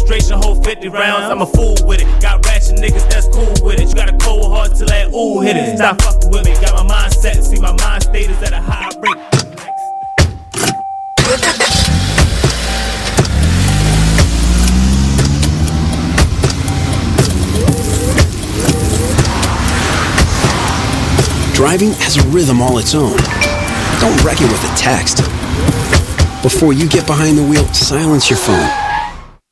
demonstration, hold 50 rounds. I'm a fool with it. Got ratchet niggas that's cool with it. You got a cold heart till that ooh hit it. Stop fucking with me. Got my mind set. See my mind state is at a high rate. Driving has a rhythm all its own. Don't wreck it with a text. Before you get behind the wheel, silence your phone.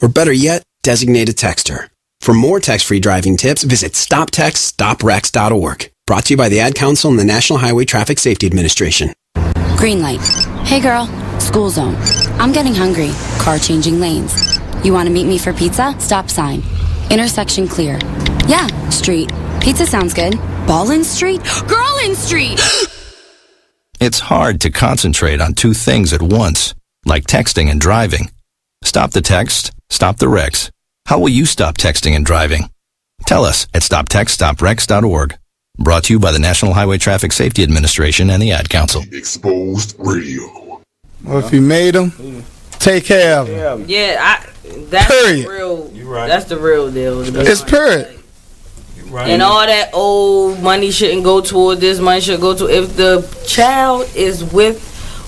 Or better yet, designate a texter. For more text-free driving tips, visit stoptextstoprex.org. Brought to you by the Ad Council and the National Highway Traffic Safety Administration. Green light. Hey girl, school zone. I'm getting hungry. Car changing lanes. You want to meet me for pizza? Stop sign. Intersection clear. Yeah, street. Pizza sounds good. Ballin' Street? Girlin' Street! It's hard to concentrate on two things at once, like texting and driving. Stop the text, stop the wrecks. How will you stop texting and driving? Tell us at stoptextstoprex.org. Brought to you by the National Highway Traffic Safety Administration and the Ad Council. Exposed Radio. Well, if you made them, take care of them. Yeah, that's period. The real. You right. That's the real deal. It's period. Right. And all that old money shouldn't go toward this, money should go to, if the child is with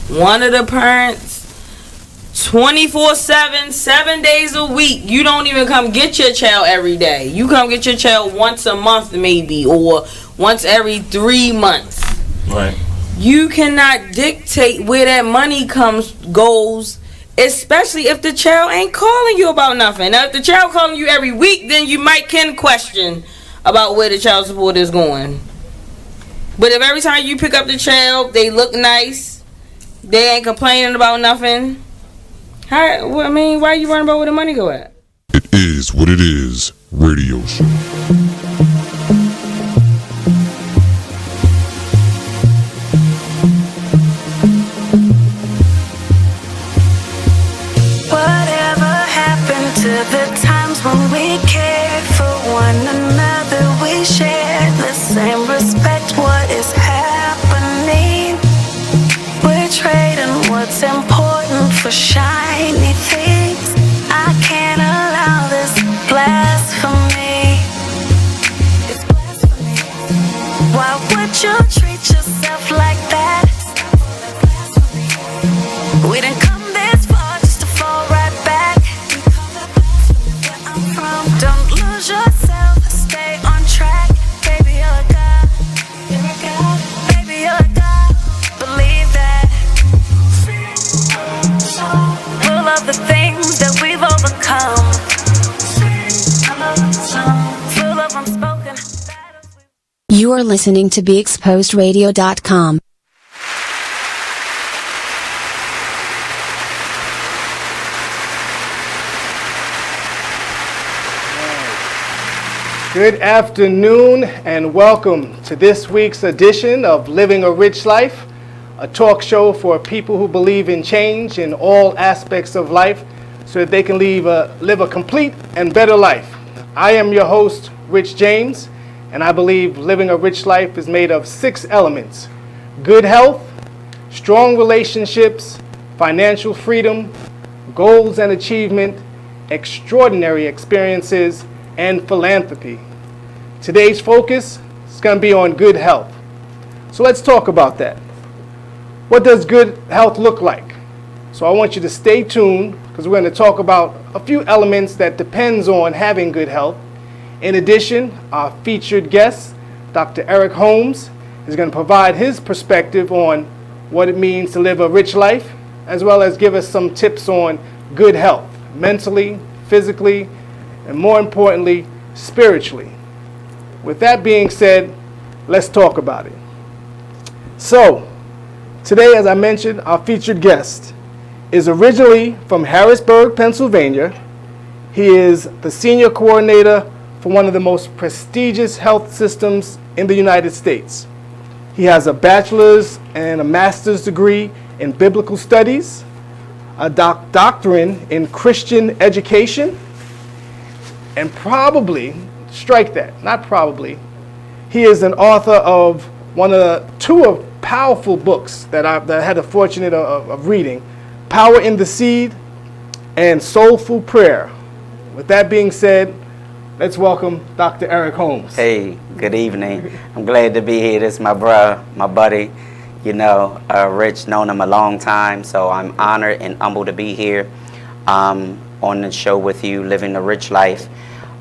one of the parents 24/7, 7 days a week, you don't even come get your child every day. You come get your child once a month maybe, or once every 3 months. Right. You cannot dictate where that money goes, especially if the child ain't calling you about nothing. Now, if the child calling you every week, then you can question about where the child support is going. But if every time you pick up the child, they look nice, they ain't complaining about nothing, why are you worrying about where the money go at? It is what it is. Radio show. Whatever happened to the times when we cared for one another? We share the same respect. What is happening? We're trading what's important for shiny things. I can't allow this blasphemy. It's blasphemy. Why would you treat yourself like that? We didn't come this far just to fall right back. Don't lose yourself, stay on track. Baby, you're a god. Baby, you're a god. Believe that. Full of the things that we've overcome. Full of unspoken battles. You are listening to BeExposedRadio.com. Good afternoon and welcome to this week's edition of Living a Rich Life, a talk show for people who believe in change in all aspects of life so that they can live a complete and better life. I am your host, Rich James, and I believe living a rich life is made of 6 elements: good health, strong relationships, financial freedom, goals and achievement, extraordinary experiences, and philanthropy. Today's focus is going to be on good health. So let's talk about that. What does good health look like? So I want you to stay tuned because we're going to talk about a few elements that depends on having good health. In addition, our featured guest, Dr. Eric Holmes, is going to provide his perspective on what it means to live a rich life, as well as give us some tips on good health, mentally, physically, and more importantly, spiritually. With that being said, let's talk about it. So, today, as I mentioned, our featured guest is originally from Harrisburg, Pennsylvania. He is the senior coordinator for one of the most prestigious health systems in the United States. He has a bachelor's and a master's degree in biblical studies, a doctorate in Christian education, and he is an author of two powerful books that I had the fortune of reading, Power in the Seed and Soulful Prayer, with that being said, let's welcome Dr. Eric Holmes. Hey, good evening. I'm glad to be here. This is my bruh, my buddy. You know, Rich, known him a long time, so I'm honored and humbled to be here on the show with you, Living a Rich Life.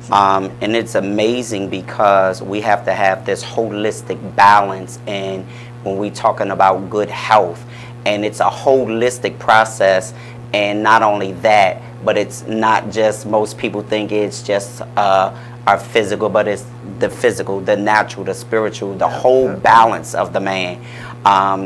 And it's amazing because we have to have this holistic balance, and when we're talking about good health, and it's a holistic process. And not only that, but it's not just, most people think it's just our physical, but it's the physical, the natural, the spiritual, the whole balance of the man.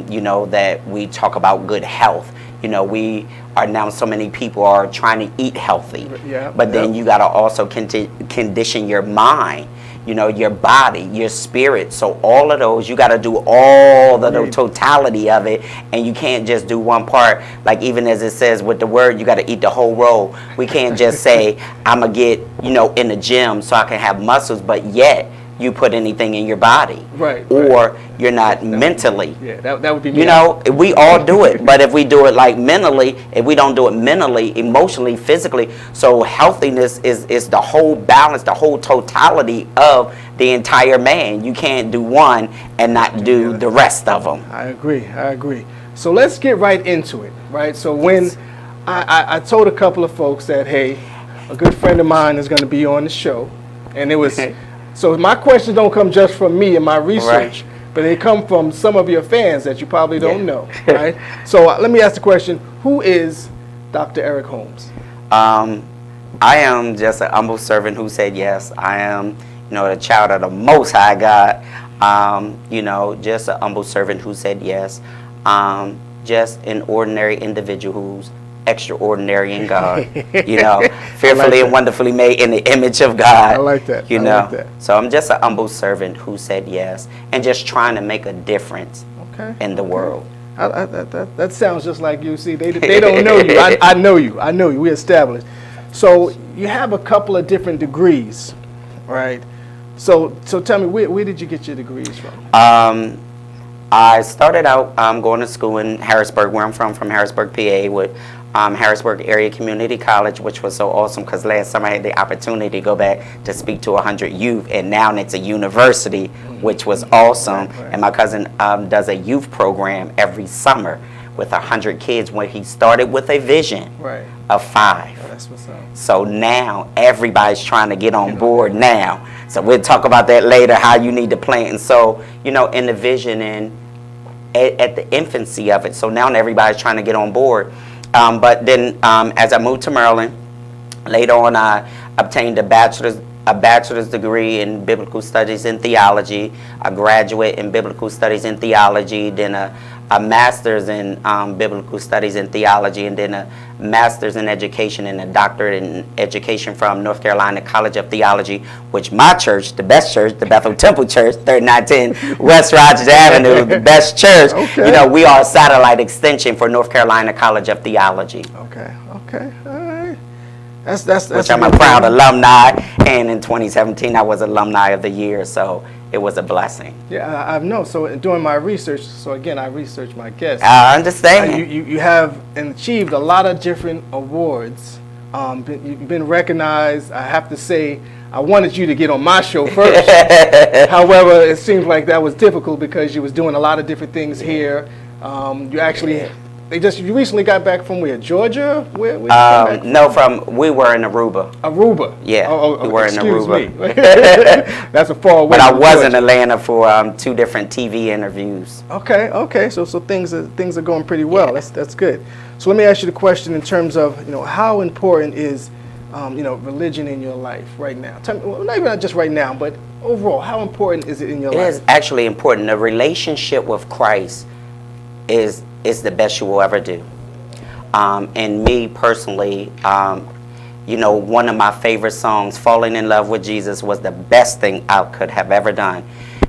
You know, that we talk about good health. You know, we are now, so many people are trying to eat healthy, but then you got to also condition your mind, you know, your body, your spirit. So all of those, you got to do all the totality of it, and you can't just do one part. Like, even as it says with the word, you got to eat the whole roll. We can't just say, I'm going to get, you know, in the gym so I can have muscles, but yet you put anything in your body. Or you're not mentally. That would be me. You know, we all do it, but if we do it like mentally, if we don't do it mentally, emotionally, physically, so healthiness is the whole balance, the whole totality of the entire man. You can't do one and not do the rest of them. I agree. So let's get right into it, right? So when I told a couple of folks that, hey, a good friend of mine is going to be on the show, and it was... So my questions don't come just from me and my research, but they come from some of your fans that you probably don't know, right? So let me ask the question, who is Dr. Eric Holmes? I am just an humble servant who said yes. I am, you know, the child of the Most High God. You know, just an humble servant who said yes. Just an ordinary individual who's extraordinary in God, you know, fearfully and wonderfully made in the image of God. I like that. You know, so I'm just an humble servant who said yes, and just trying to make a difference in the world. That sounds just like you. See, they don't know you. I know you. I know you. We established. So you have a couple of different degrees, right? So tell me, where did you get your degrees from? I started out going to school in Harrisburg, where I'm from Harrisburg, PA, with Harrisburg Area Community College, which was so awesome because last summer I had the opportunity to go back to speak to 100 youth, and now it's a university, which was awesome. And my cousin does a youth program every summer with 100 kids, where he started with a vision of 5. That's what's up. So now everybody's trying to get on board now. So we'll talk about that later, how you need to plan. And so, you know, in the vision and at the infancy of it. So now everybody's trying to get on board. But then as I moved to Maryland, later on I obtained a bachelor's degree in biblical studies and theology, a graduate in biblical studies and theology, then a master's in biblical studies and theology, and then a master's in education and a doctorate in education from North Carolina College of Theology, which my church, the best church, the Bethel Temple Church, 3910 West Rogers Avenue, the best church, you know, we are a satellite extension for North Carolina College of Theology. Okay, all right. That's which I'm a proud alumni, and in 2017 I was alumni of the year, so it was a blessing. Yeah, I know. So doing my research, so again, I researched my guests. I understand. You have achieved a lot of different awards. You've been recognized. I have to say, I wanted you to get on my show first. However, it seems like that was difficult because you was doing a lot of different things here. You actually... You recently got back from where? Georgia? Where you back from? No, we were in Aruba. Aruba? Yeah, we were in Aruba. Me. That's a far away. But I was in Atlanta for 2 different TV interviews. Okay. So things are going pretty well. Yeah. That's good. So let me ask you the question in terms of, you know, how important is you know, religion in your life right now? Tell me, well, not just right now, but overall, how important is it in your life? It is actually important. The relationship with Christ is the best you will ever do. And me personally, you know, one of my favorite songs, Falling in Love with Jesus, was the best thing I could have ever done.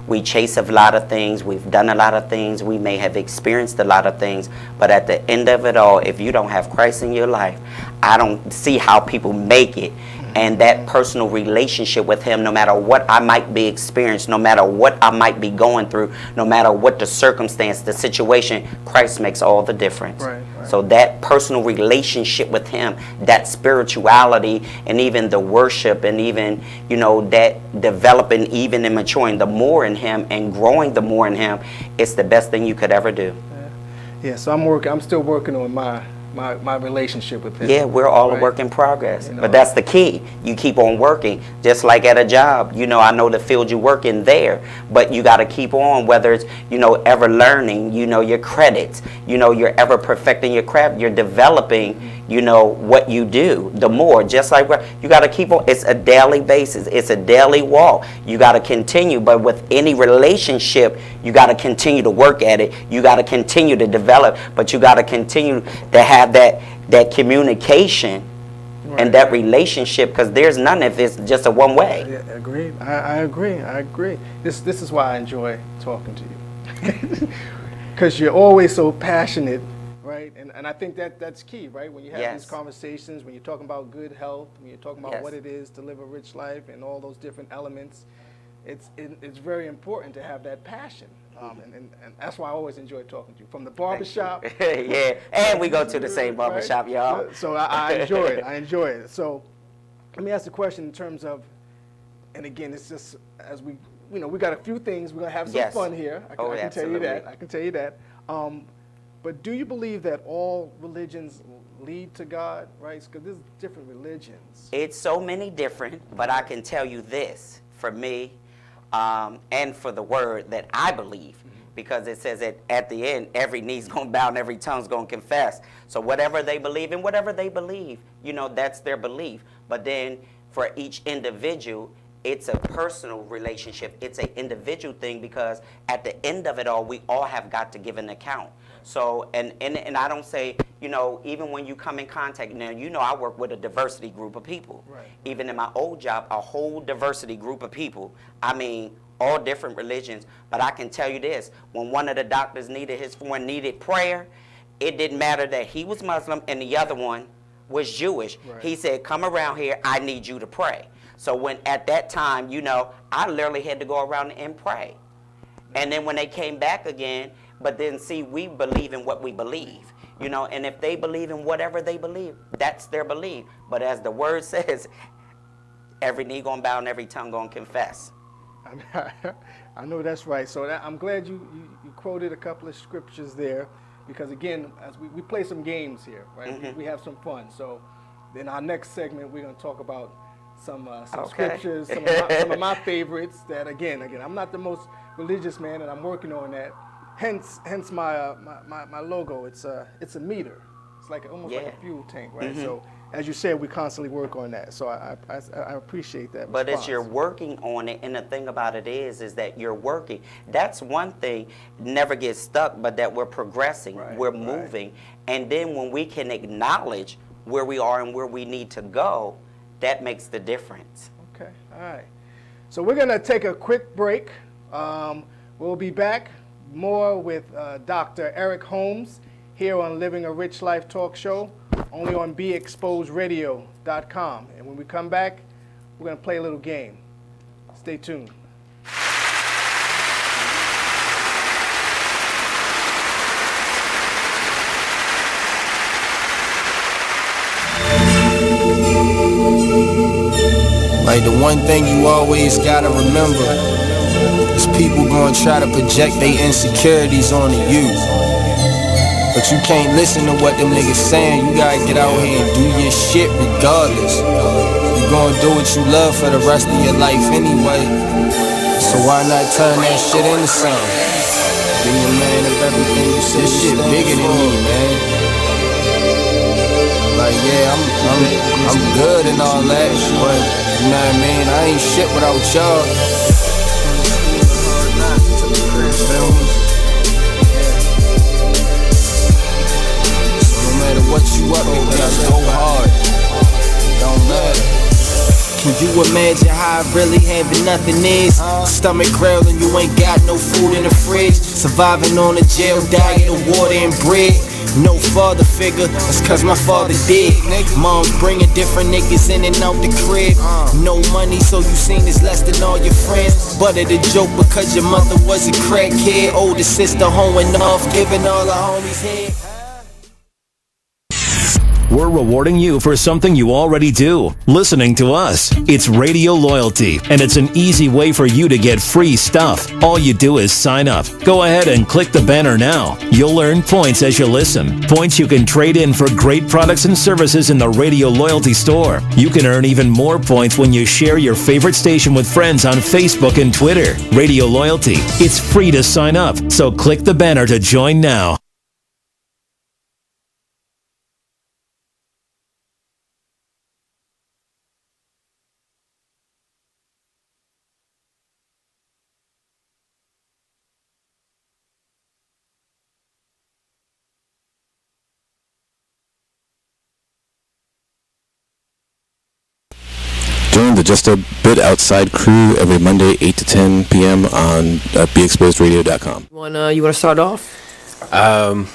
We chase a lot of things, we've done a lot of things, we may have experienced a lot of things, but at the end of it all, if you don't have Christ in your life, I don't see how people make it. And that personal relationship with him, no matter what I might be experiencing, no matter what I might be going through, no matter what the circumstance, the situation, Christ makes all the difference. Right. So that personal relationship with him, that spirituality, and even the worship, and even, you know, that developing even and maturing the more in him and growing the more in him, it's the best thing you could ever do. Yeah, so I'm still working on my relationship with him. Yeah, we're all a work in progress. You know, but that's the key. You keep on working, just like at a job. You know, I know the field you work in there, but you got to keep on, whether it's, you know, ever learning, you know, your credits, you know, you're ever perfecting your craft, you're developing, you know, what you do, the more, just like you got to keep on. It's a daily basis. It's a daily walk. You got to continue, but with any relationship, you got to continue to work at it. You got to continue to develop, but you got to continue to have that communication and that relationship, because there's none if it's just a one way. Yeah, agreed. I agree. This is why I enjoy talking to you, because you're always so passionate, right? And I think that's key, right? When you have these conversations, when you're talking about good health, when you're talking about what it is to live a rich life and all those different elements, it's very important to have that passion. And that's why I always enjoy talking to you. From the barbershop. Yeah, and we go to the same barbershop, right? Y'all. So I enjoy it. I enjoy it. So let me ask the question in terms of, and again, it's just as we, you know, we got a few things. We're going to have some fun here. I can tell you that. I can tell you that. But do you believe that all religions lead to God, right? Because there's different religions. It's so many different, but I can tell you this, for me, and for the word that I believe, because it says that at the end, every knee's going to bow and every tongue's going to confess. So whatever they believe in, whatever they believe, you know, that's their belief. But then for each individual, it's a personal relationship. It's an individual thing, because at the end of it all, we all have got to give an account. So, and I don't say, you know, even when you come in contact, now, you know, I work with a diversity group of people. Right. Even in my old job, a whole diversity group of people. I mean, all different religions. But I can tell you this, when one of the doctors needed prayer, it didn't matter that he was Muslim and the other one was Jewish. Right. He said, come around here, I need you to pray. So when at that time, you know, I literally had to go around and pray. And then when they came back again, but then see, we believe in what we believe, you know, and if they believe in whatever they believe, that's their belief. But as the word says, every knee gonna bow and every tongue gonna confess. I know that's right. So I'm glad you quoted a couple of scriptures there, because again, as we play some games here, right? We have some fun. So in our next segment, we're gonna talk about some scriptures, some of my favorites. That again, I'm not the most religious man, and I'm working on that. Hence my logo. It's a meter. It's like almost like a fuel tank, right? So as you said, we constantly work on that. So I appreciate that. But response. as you're working on it, and the thing about it is that you're working. That's one thing. Never get stuck, but that we're progressing, we're moving, and then when we can acknowledge where we are and where we need to go, that makes the difference. Okay. All right. So we're gonna take a quick break. We'll be back more with Dr. Eric Holmes here on Living a Rich Life Talk Show, only on BeExposedRadio.com. And when we come back, we're going to play a little game. Stay tuned. Like, the one thing you always gotta remember is people gonna try to project their insecurities onto you. But you can't listen to what them niggas saying. You gotta get out here and do your shit regardless. You gonna do what you love for the rest of your life anyway. So why not turn that shit into something? Be a man of everything you say. This shit bigger than me, man. Like, yeah, I'm good and all that, but you know what I mean? I ain't shit without y'all. So no matter what you up to, just go hard. Don't matter. Can you imagine how I really having nothing is? Stomach growling, you ain't got no food in the fridge. Surviving on a jail diet of water and bread. No father figure, that's cause my father did. Moms bringing different niggas in and out the crib. No money, so you seen this less than all your friends. But it a joke because your mother was a crackhead. Older sister hoeing off, giving all her homies head. we're rewarding you for something you already do, listening to us. It's Radio Loyalty, and it's an easy way for you to get free stuff. All you do is sign up. Go ahead and click the banner now. You'll earn points as you listen. Points you can trade in for great products and services in the Radio Loyalty store. You can earn even more points when you share your favorite station with friends on Facebook and Twitter. Radio Loyalty. It's free to sign up, so click the banner to join now. Join the Just a Bit Outside crew every Monday, 8 to 10 p.m. on BeExposedRadio.com. You wanna start off? I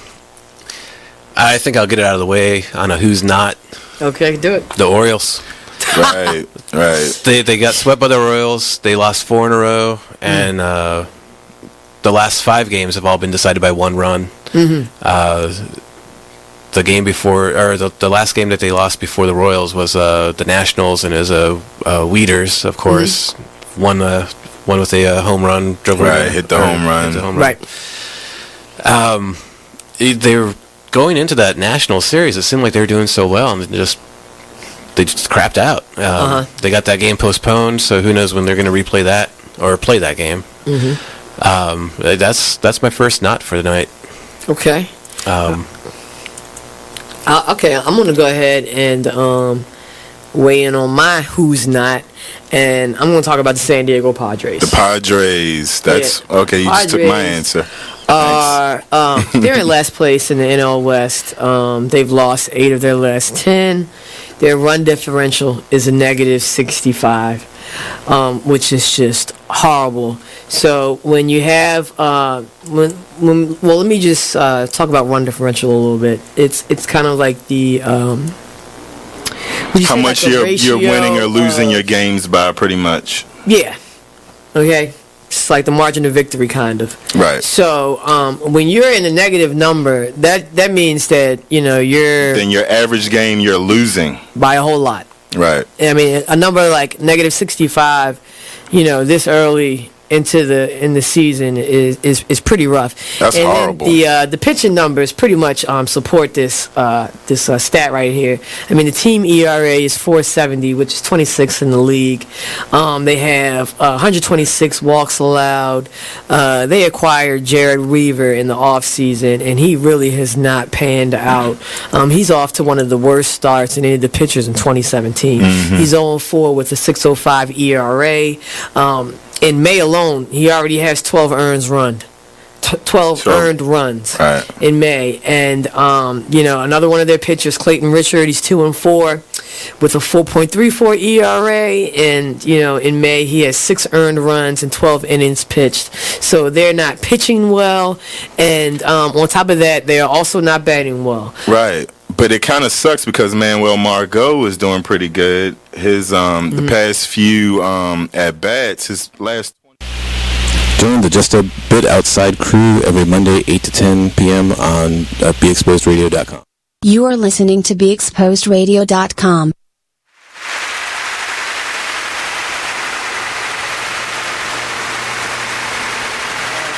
think I'll get it out of the way on a who's not. Okay, do it. The Orioles. Right. They got swept by the Royals. They lost 4 in a row, and the last 5 games have all been decided by 1 run. Mm-hmm. The game before, or the last game that they lost before the Royals was the Nationals, and it was Weeders, of course, won with a home run. Hit the home run. Right. They were going into that National series. It seemed like they were doing so well, and they just crapped out. They got that game postponed, so who knows when they're going to replay that or play that game. Mm-hmm. That's my first not for the night. Okay. Okay, I'm gonna go ahead and weigh in on my who's not, and I'm gonna talk about the San Diego Padres. The Padres. That's okay. You just took my answer. They're in last place in the NL West. They've lost 8 of their last 10. Their run differential is a negative 65, which is just horrible. So when you have let me just talk about run differential a little bit. It's kind of like the how much you're winning or losing your games by, pretty much. Yeah. Okay. It's like the margin of victory, kind of. Right. So when you're in a negative number, that means that then your average game you're losing by a whole lot. Right. I mean, a number like negative 65, this early in the season is pretty rough. That's horrible. The pitching numbers pretty much support this stat right here. I mean, the team ERA is 4.70, which is 26th in the league. They have 126 walks allowed. They acquired Jared Weaver in the offseason, and he really has not panned out. He's off to one of the worst starts in any of the pitchers in 2017. Mm-hmm. He's 0-4 with a 6.05 ERA. In May alone, he already has 12 earned runs in May. And, another one of their pitchers, Clayton Richard, he's 2-4 with a 4.34 ERA. And, in May, he has 6 earned runs and 12 innings pitched. So they're not pitching well. And on top of that, they are also not batting well. Right. But it kind of sucks because Manuel Margot is doing pretty good. His the past few at bats, his last. Join the Just a Bit Outside crew every Monday, 8 to 10 p.m. on BeExposedRadio.com. You are listening to BeExposedRadio.com.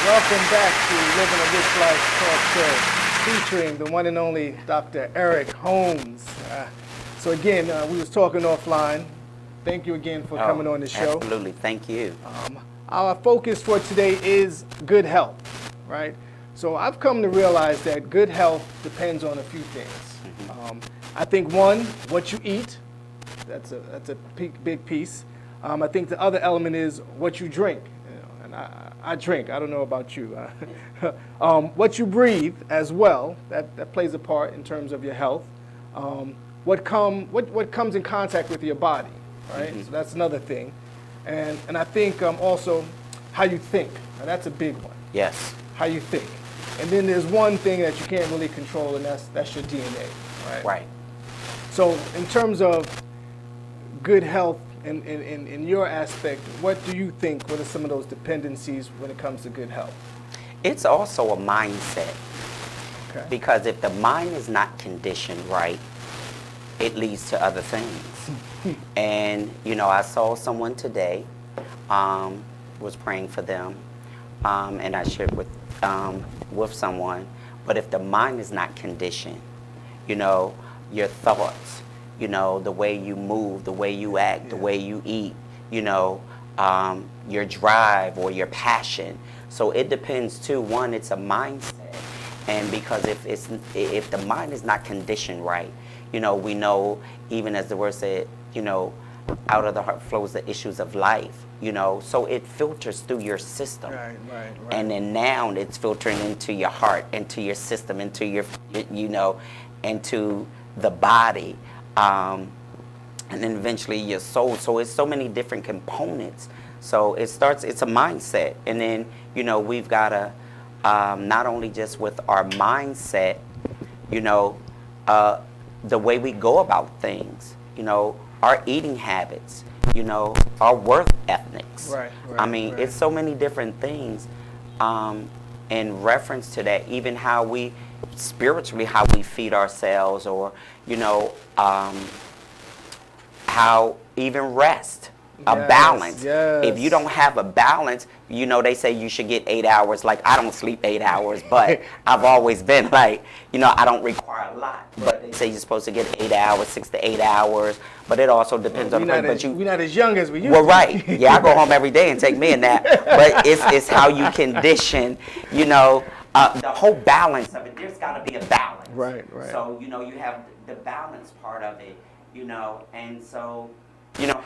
Welcome back to Living a Rich Life Talk Show, featuring the one and only Dr. Eric Holmes. So again, we was talking offline. Thank you again for coming on the show. Absolutely, thank you. Our focus for today is good health, right? So I've come to realize that good health depends on a few things. I think one, what you eat, that's a big piece. I think the other element is what you drink. And I drink. I don't know about you. What you breathe as well, that plays a part in terms of your health. What comes in contact with your body, right? So that's another thing. And I think also how you think. Now that's a big one. Yes. How you think. And then there's one thing that you can't really control, and that's your DNA, right? Right. So in terms of good health, in your aspect, what do you think, what are some of those dependencies when it comes to good health? It's also a mindset. Okay. Because if the mind is not conditioned right, it leads to other things. And, I saw someone today, was praying for them, and I shared with someone. But if the mind is not conditioned, your thoughts, the way you move, the way you act, the way you eat, your drive or your passion. So it depends too. One, it's a mindset. And because if the mind is not conditioned right, we know, even as the word said, out of the heart flows the issues of life, so it filters through your system. Right. And then now it's filtering into your heart, into your system, into your, into the body, and then eventually your soul. So it's so many different components. So it's a mindset. And then, we've got to, not only just with our mindset, the way we go about things, our eating habits, our work ethics. Right. I mean, it's so many different things in reference to that, even how we, spiritually, how we feed ourselves, or, how even rest. A balance. Yes. If you don't have a balance, they say you should get 8 hours. Like, I don't sleep 8 hours, but I've always been like, I don't require a lot. But they say you're supposed to get 8 hours, 6 to 8 hours. But it also depends on the person. We're not as young as we used to. Well, right. Yeah, I go home every day and take me a nap. But it's how you condition, the whole balance of it. There's got to be a balance. Right. So, you have the balance part of it, and so,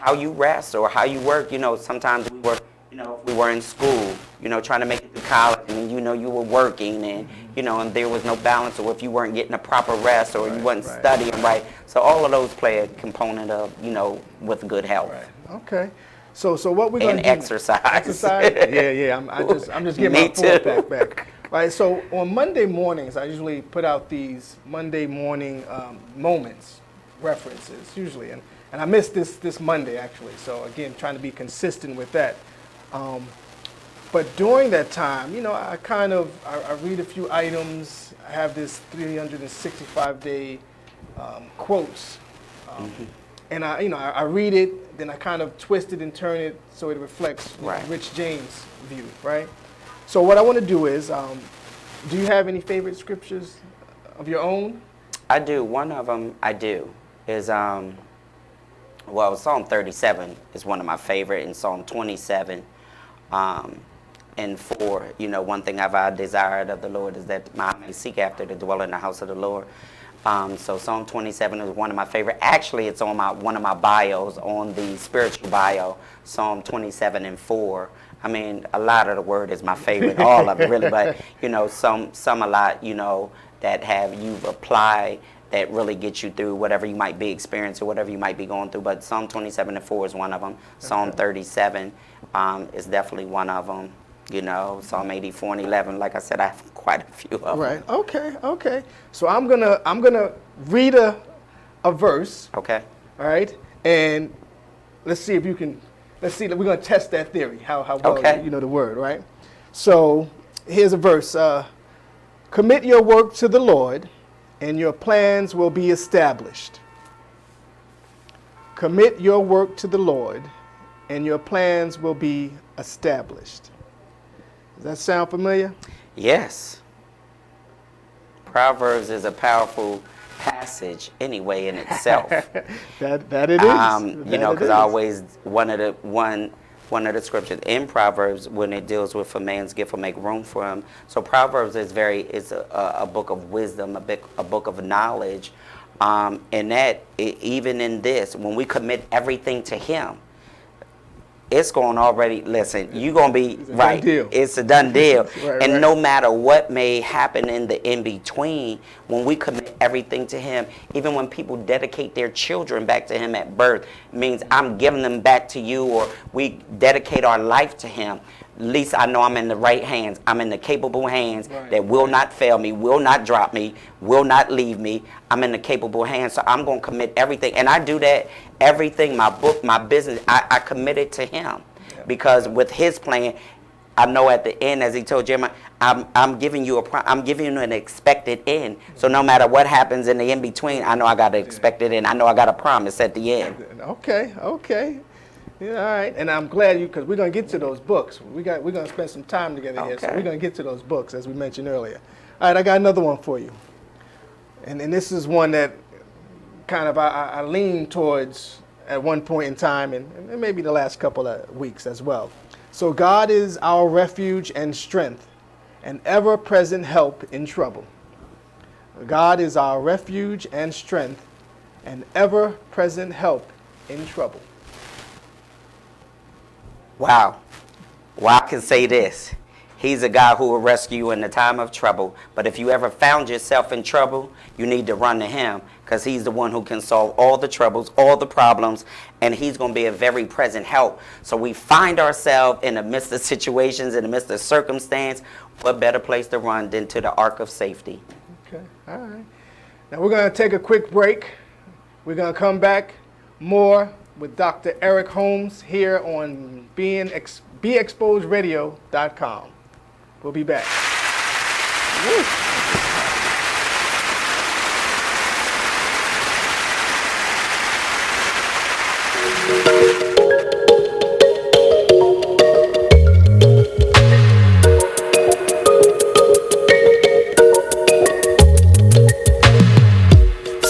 how you rest or how you work. Sometimes we were, if we were in school, trying to make it through college, and you were working, and and there was no balance, or if you weren't getting a proper rest, or you wasn't studying right. So all of those play a component of, with good health. Right. Okay. So what we're going to do? Exercise. Exercise. Yeah. I'm just getting my 4-pack back. Right. So on Monday mornings, I usually put out these Monday morning moments, references usually, and I missed this Monday, actually. So, again, trying to be consistent with that. But during that time, I read a few items. I have this 365-day quotes. And I read it, then I kind of twist it and turn it so it reflects Rich James' view, right? So what I want to do is, do you have any favorite scriptures of your own? I do. One of them I do is... Well, Psalm 37 is one of my favorite, and Psalm 27 and 4. One thing I've desired of the Lord is that I may seek after to dwell in the house of the Lord. So Psalm 27 is one of my favorite. Actually, it's on one of my bios, on the spiritual bio, Psalm 27 and 4. I mean, a lot of the word is my favorite, all of it really, but, some a lot, that you've applied that really gets you through whatever you might be experiencing, whatever you might be going through. But Psalm 27 and 4 is one of them. Psalm 37 is definitely one of them. Psalm 84 and 11. Like I said, I have quite a few of them. Right. Okay. So I'm gonna read a verse. Okay. All right. And let's see if you can. Let's see. We're gonna test that theory. How well you know the word, right? So here's a verse. Commit your work to the Lord, and your plans will be established. Commit your work to the Lord, and your plans will be established. Does that sound familiar? Yes. Proverbs is a powerful passage anyway in itself. that it is. Because I always one of the scriptures in Proverbs, when it deals with a man's gift will make room for him. So Proverbs is a book of wisdom, a book of knowledge, and that even in this, when we commit everything to Him, it's going already. Listen, you're gonna be right. It's a done deal. And no matter what may happen in between, when we commit everything to Him, even when people dedicate their children back to Him at birth, means I'm giving them back to you, or we dedicate our life to Him. At least I know I'm in the right hands. I'm in the capable hands that will not fail me, will not drop me, will not leave me. I'm in the capable hands, so I'm going to commit everything. And I do that, everything, my book, my business, I commit it to Him. Because with His plan, I know at the end, as he told Jeremiah, I'm giving you I'm giving you an expected end. So no matter what happens in the in between, I know I got an expected end. I know I got a promise at the end. Okay. Yeah, all right. And I'm glad because we're gonna get to those books. We're gonna spend some time together here, so we're gonna get to those books as we mentioned earlier. All right, I got another one for you, and this is one that kind of I lean towards at one point in time, and maybe the last couple of weeks as well. So God is our refuge and strength, an ever-present help in trouble. God is our refuge and strength, an ever-present help in trouble. Wow. Well, I can say this. He's a God who will rescue you in the time of trouble. But if you ever found yourself in trouble, you need to run to him because he's the one who can solve all the troubles, all the problems, and he's going to be a very present help. So we find ourselves in the midst of situations, in the midst of circumstance. What better place to run than to the ark of safety? Okay, all right. Now we're going to take a quick break. We're going to come back more with Dr. Eric Holmes here on BeExposedRadio.com. We'll be back. Woo.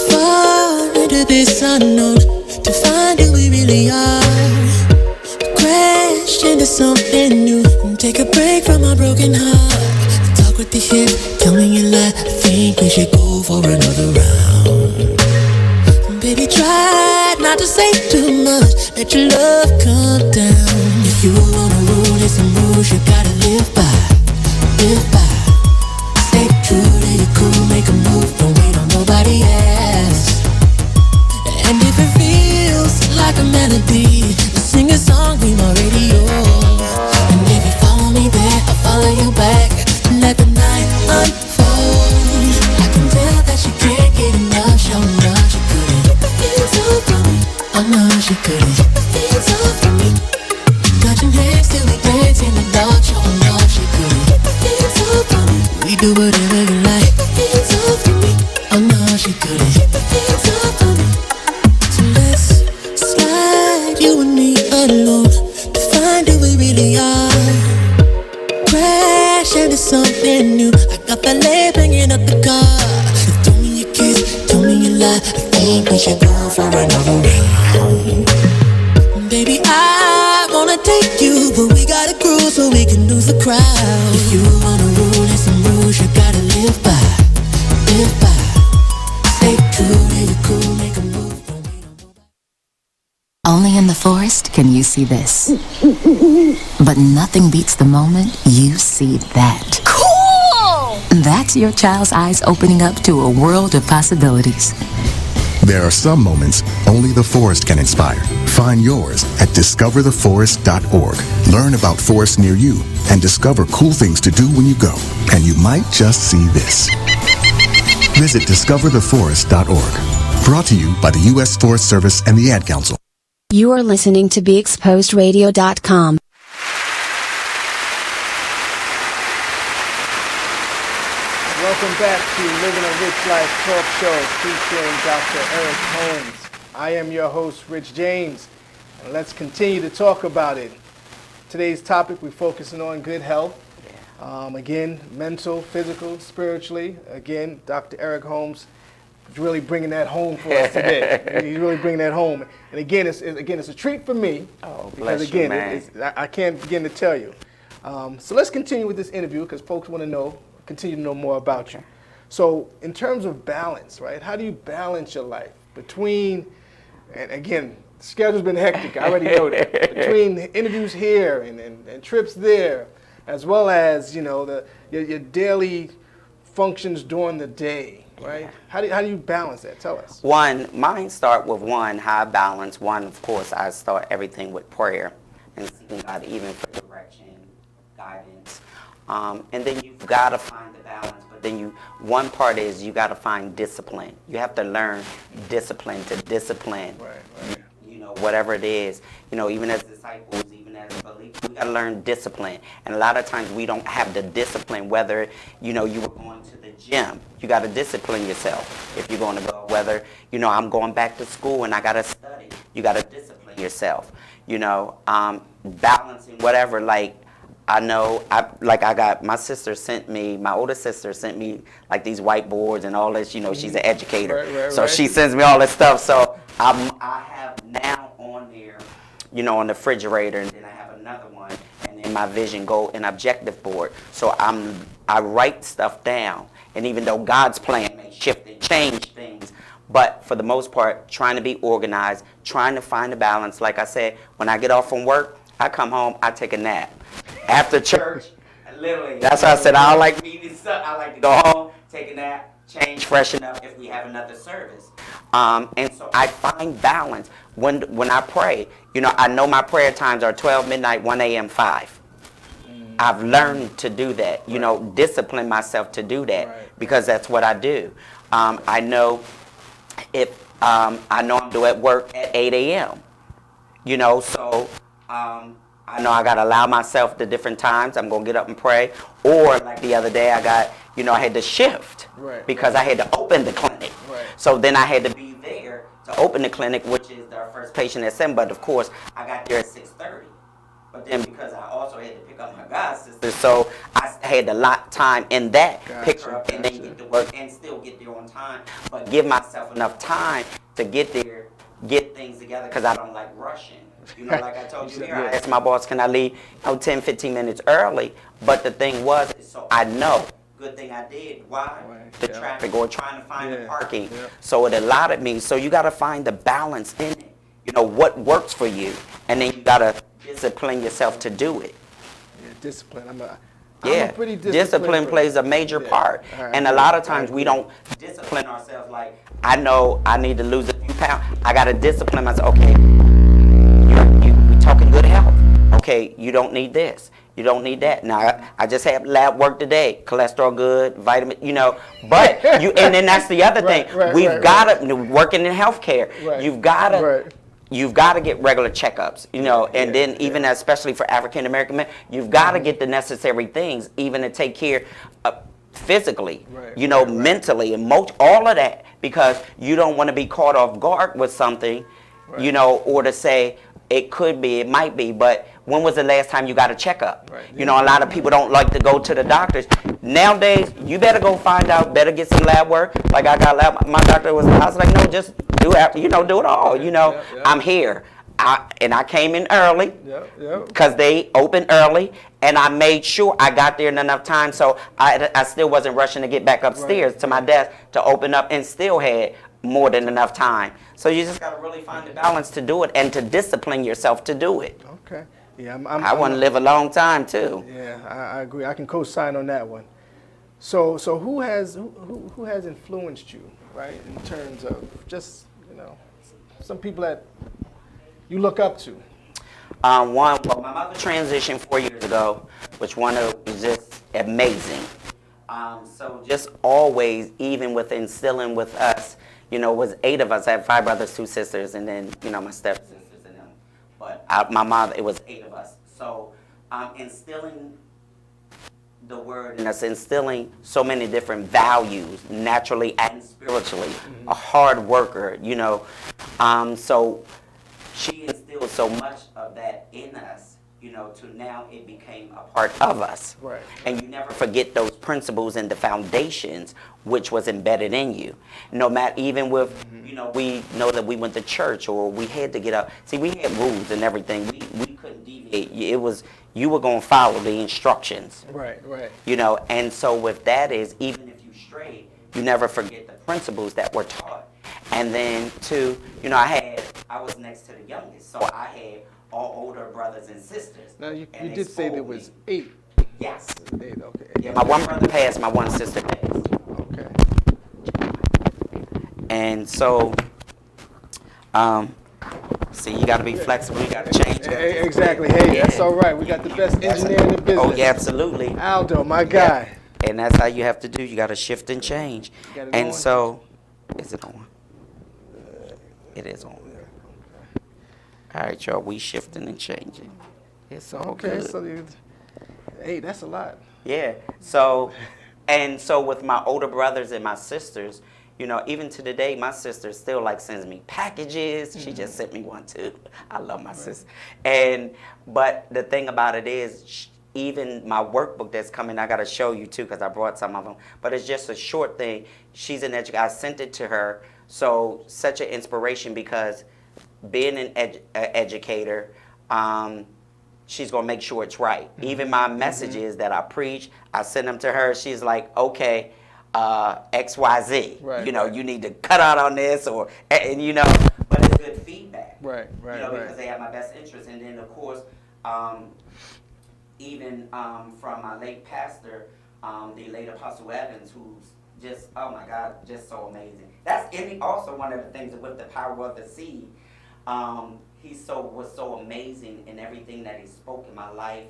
Far into this unknown to find who we really are. Crash into something new. Take a break from my broken heart. Talk with the hip, tell me you lie. I think we should go for another round. Baby, try not to say too much. Let your love come down. If you wanna rule, there's some rules you gotta live by. Live by. Stay true to your cool, make a move, don't wait on nobody else. And if it feels like a melody, sing a song, be my radio. And if you follow me there, I'll follow you back. Let the night unfold. I can tell that she can't get enough. Show enough, she couldn't get the feels off from me. I know she couldn't get the feels off from me. Touching hands till we dance in the dark. Show enough, she couldn't get the feels off from me. We do whatever you like. Get the feels off from me. I know she couldn't get the feels off from me. So let's slide, you and me alone, to find who we really are. Crash into something new. I got that leg banging up the car. Told me you kiss, told me you lie. I think we should go for another round. Baby, I wanna take you, but we gotta groove so we can lose the crowd. If you wanna rule, there's some rules you gotta live by. Live by. Stay true to your cool, make a move. Only in the forest can you see this. But nothing beats the moment you see that. Cool! That's your child's eyes opening up to a world of possibilities. There are some moments only the forest can inspire. Find yours at discovertheforest.org. Learn about forests near you and discover cool things to do when you go. And you might just see this. Visit discovertheforest.org. Brought to you by the U.S. Forest Service and the Ad Council. You are listening to BeExposedRadio.com. Welcome back to Living a Rich Life Talk Show featuring Dr. Eric Holmes. I am your host, Rich James, and let's continue to talk about it. Today's topic, we're focusing on good health. Again, mental, physical, spiritually. Again, Dr. Eric Holmes is really bringing that home for us today. He's really bringing that home. And again, it's a treat for me. Oh, because bless again, you, man. I can't begin to tell you. So let's continue with this interview because folks want to continue to know more about you. So in terms of balance, right? How do you balance your life between, and again, the schedule's been hectic, I already know that, between interviews here and trips there, as well as, your daily functions during the day, right? How do you balance that? Tell us. Mine start with how I balance. Of course, I start everything with prayer and seeking God even for direction, guidance. And then you've got to find the balance. But then one part is you got to find discipline. You have to learn discipline to discipline. Right. Whatever it is. Even as disciples, even as a believer, we gotta learn discipline. And a lot of times we don't have the discipline, whether, you know, you were going to the gym, you gotta discipline yourself if you're gonna go. Whether, you know, I'm going back to school and I gotta study, you gotta discipline yourself. You know, balancing whatever, like, I know, I got, my sister sent me, my older sister sent me like these whiteboards and all this, you know, she's an educator. So she sends me all this stuff. So I have now on there, you know, on the refrigerator, and then I have another one, and then my vision goal and objective board. So I write stuff down. And even though God's plan may shift and change things, but for the most part, trying to be organized, trying to find a balance. Like I said, when I get off from work, I come home, I take a nap. After church, literally, that's why I said I don't like meeting stuff. I like to go home, take a nap, change, freshen up if we have another service. And so I find balance when I pray. You know, I know my prayer times are 12 midnight, 1 a.m., 5. I've learned to do that, you know, discipline myself to do that because that's what I do. I know if I know I'm due at work at 8 a.m., you know, so I know I got to allow myself the different times I'm going to get up and pray. Or like the other day, I had to shift because I had to open the clinic. So then I had to be there to open the clinic, which is our first patient at 7. But of course, I got there at 6:30. But then because I also had to pick up my god sister, so I had to lock time in that, pick her up and then get to work and still get there on time. But give myself enough time to get there, get things together, because I don't like rushing. You know, like I told you here, I asked my boss, can I leave 10, 15 minutes early? But the thing was, so I know, good thing I did. Why? The traffic or trying to find the parking. So it allotted me. So you got to find the balance in it. You know, what works for you. And then you got to discipline yourself to do it. Yeah, discipline. I'm a pretty disciplined discipline plays a major part. And a lot of times we don't discipline ourselves. Like, I know I need to lose a few pounds. I got to discipline myself. Okay, you're talking good health. Okay, you don't need this. You don't need that. Now, I just had lab work today. Cholesterol good, vitamin, you know. But, and then that's the other thing. We've got to, working in healthcare, you've got to get regular checkups, you know, and then even especially for African American men, you've got to get the necessary things, even to take care physically, you know, mentally, and all of that, because you don't want to be caught off guard with something, you know, or to say it could be, it might be, but when was the last time you got a checkup? You know, a lot of people don't like to go to the doctors. Nowadays, you better go find out, better get some lab work. Like I got lab, my doctor I was like, no, just do it all, you know. I'm here. And I came in early because they opened early, and I made sure I got there in enough time, so I still wasn't rushing to get back upstairs to my desk to open up, and still had more than enough time. So you just got to really find the balance to do it and to discipline yourself to do it. Okay. Yeah, I want to live a long time too. Yeah, I agree. I can co-sign on that one. So who has influenced you, right, in terms of just, you know, some people that you look up to? Well, my mother transitioned 4 years ago, which was just amazing. So just always, even with instilling with us, you know, it was 8 of us. I have 5 brothers, 2 sisters, and then, you know, my stepsisters and them. But my mother, it was 8 of us. So instilling the word in us, instilling so many different values, naturally and spiritually, a hard worker, you know. So she instilled so much of that in us, you know, to now it became a part of us. And you never forget those principles and the foundations which was embedded in you. No matter, even with, you know, we know that we went to church or we had to get up. See, we had rules and everything. We couldn't deviate. It was, you were going to follow the instructions. You know, and so with that is, even if you strayed, you never forget the principles that were taught. And then too, you know, I was next to the youngest, so I had all older brothers and sisters. Now you did say there was 8. Yes. 8, okay. Yeah, my one brother passed, my one sister passed. Okay. And so, see, you got to be flexible. You got to change. Exactly. Hey, that's all right. We got the best engineer in the business. Oh, yeah, absolutely. Aldo, my guy. Yeah. And that's how you have to do. You got to shift and change. And so, is it on? It is on. All right, y'all. We shifting and changing. It's all Okay, good. so hey, that's a lot. Yeah. So, and so with my older brothers and my sisters, you know, even to the day, my sister still like sends me packages. She just sent me one too. I love my sister. But the thing about it is, even my workbook that's coming, I got to show you too because I brought some of them. But it's just a short thing. She's an educator. I sent it to her. So such an inspiration because being an educator, she's going to make sure it's right. Even my messages that I preach, I send them to her. She's like, okay, XYZ. Right, you know, you need to cut out on this and you know, but it's good feedback. Right, You know, because they have my best interest. And then, of course, even from my late pastor, the late Apostle Evans, who's just, oh my God, just so amazing. That's also one of the things with the power of the seed. He was so amazing in everything that he spoke in my life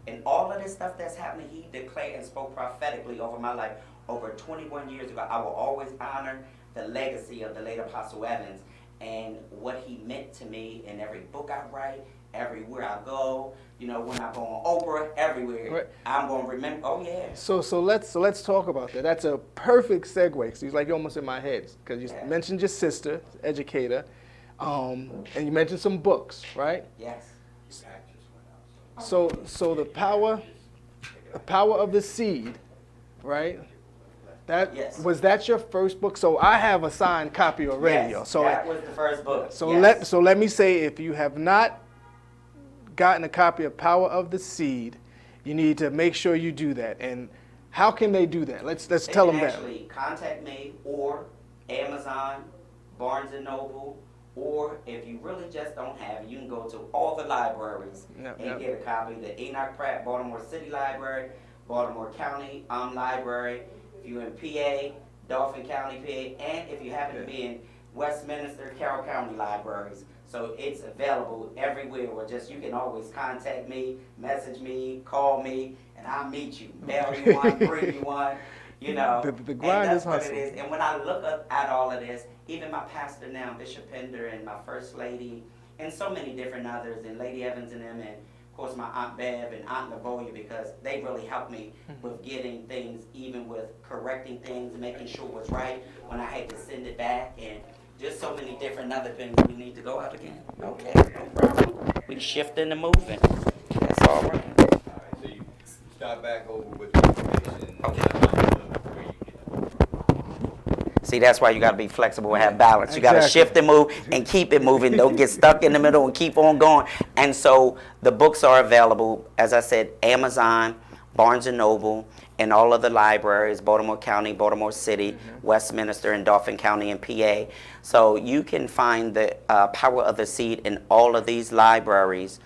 and all of this stuff that's happening. He declared and spoke prophetically over my life over 21 years ago. I will always honor the legacy of the late Apostle Evans and what he meant to me in every book I write, everywhere I go. You know, when I go on Oprah, everywhere, right. I'm going to remember. Oh yeah. So let's talk about that. That's a perfect segue. Because he's like almost in my head because you mentioned your sister, educator. And you mentioned some books, right? Yes. So the power of the seed, right? Was that your first book? So I have a signed copy already. Yes, so that was the first book. So let me say, if you have not gotten a copy of Power of the Seed, you need to make sure you do that. And how can they do that? Let's tell them that. Actually, contact me or Amazon, Barnes and Noble. Or if you really just don't have it, you can go to all the libraries and get a copy. The Enoch Pratt Baltimore City Library, Baltimore County Library. If you're in PA, Dauphin County, PA, and if you happen to be in Westminster, Carroll County Libraries. So it's available everywhere. Or just you can always contact me, message me, call me, and I'll meet you. Mail you one, bring you one. You know, the grind and is that's what hustle. it is. And when I look at all of this, even my pastor now, Bishop Pender, and my first lady, and so many different others, and Lady Evans and them, and of course my Aunt Bev and Aunt Lavoya, because they really helped me with getting things, even with correcting things, and making sure it was right when I had to send it back, and just so many different other things. We need to go out again. Okay, no problem. We shifting and moving. That's all right. So you start back over with the information. See, that's why you got to be flexible and have balance. You got to shift and move and keep it moving. Don't get stuck in the middle and keep on going. And so the books are available, as I said, Amazon, Barnes & Noble, and all of the libraries, Baltimore County, Baltimore City, Westminster, and Dauphin County and PA. So you can find the Power of the Seed in all of these libraries,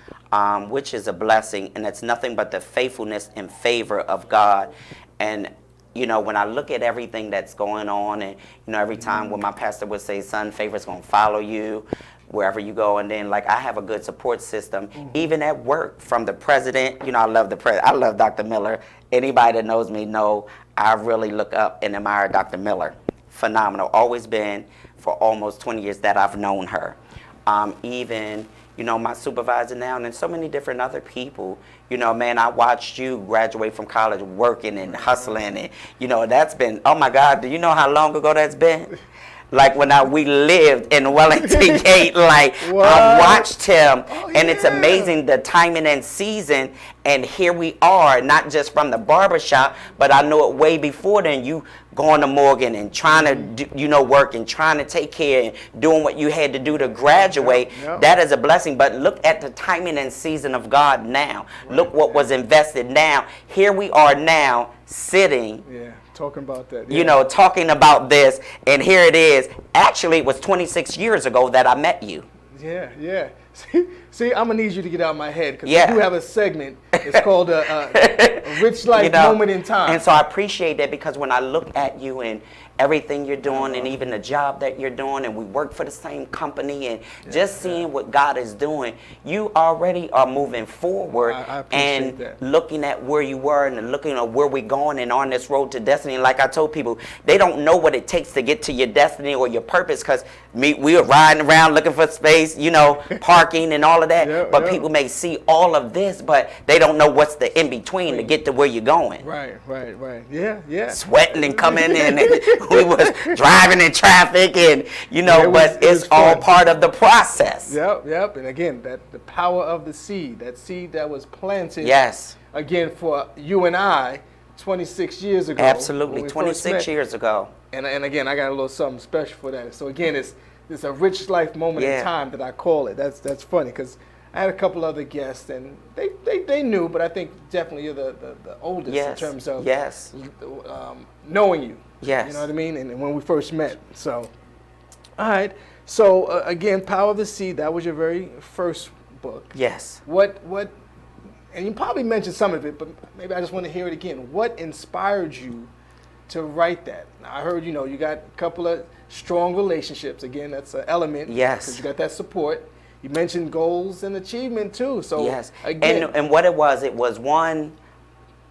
which is a blessing. And it's nothing but the faithfulness and favor of God. And you know, when I look at everything that's going on, and, you know, every time when my pastor would say, son, favor's going to follow you wherever you go. And then, like, I have a good support system, even at work, from the president. You know, I love the president. I love Dr. Miller. Anybody that knows me know I really look up and admire Dr. Miller. Phenomenal. Always been for almost 20 years that I've known her. Even, you know, my supervisor now, and then so many different other people. You know, man, I watched you graduate from college working and hustling, and, you know, that's been, oh my God, do you know how long ago that's been? Like when we lived in Wellington Gate, like I watched him, and it's amazing the timing and season. And here we are, not just from the barbershop, but I know it way before then. You going to Morgan and trying to, do, you know, work and trying to take care and doing what you had to do to graduate. That is a blessing. But look at the timing and season of God now. Look what was invested now. Here we are now sitting. Yeah. Talking about that. You know, talking about this, and here it is. Actually, it was 26 years ago that I met you. Yeah, yeah. See, I'm gonna need you to get out of my head because we do have a segment. It's called a Rich Life Moment in Time. And so I appreciate that because when I look at you and everything you're doing, and even the job that you're doing, and we work for the same company, and just seeing what God is doing, you already are moving forward and looking at where you were and looking at where we're going and on this road to destiny. And like I told people, they don't know what it takes to get to your destiny or your purpose, because we were riding around looking for space, parking and all of that. But people may see all of this, but they don't know what's the in between to get to where you're going. Right. Yeah. Sweating and coming in, and we was driving in traffic, and but it's all part of the process. Yep. And again, the power of the seed, that seed that was planted. Yes. Again, for you and I, 26 years ago. Absolutely, 26 years ago. And again, I got a little something special for that. So again, it's a rich life moment in time that I call it. That's funny, because I had a couple other guests, and they knew, but I think definitely you're the oldest in terms of knowing you. Yes. You know what I mean? And when we first met. So, all right. So, again, Power of the Seed, that was your very first book. Yes. What, and you probably mentioned some of it, but maybe I just want to hear it again. What inspired you to write that? Now, I heard, you got a couple of strong relationships. Again, that's an element. Yes. Because you got that support. You mentioned goals and achievement, too. So, yes. Again. And what it was one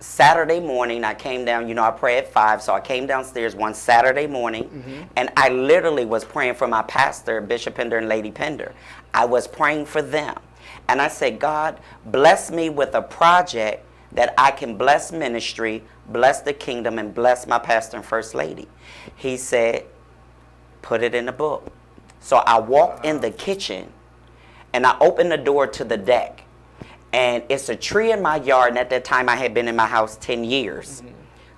Saturday morning. I came down, I pray at 5, so I came downstairs one Saturday morning, and I literally was praying for my pastor, Bishop Pender and Lady Pender. I was praying for them. And I said, God, bless me with a project that I can bless ministry, bless the kingdom, and bless my pastor and first lady. He said, put it in a book. So I walked in the kitchen, and I opened the door to the deck. And it's a tree in my yard, and at that time I had been in my house 10 years.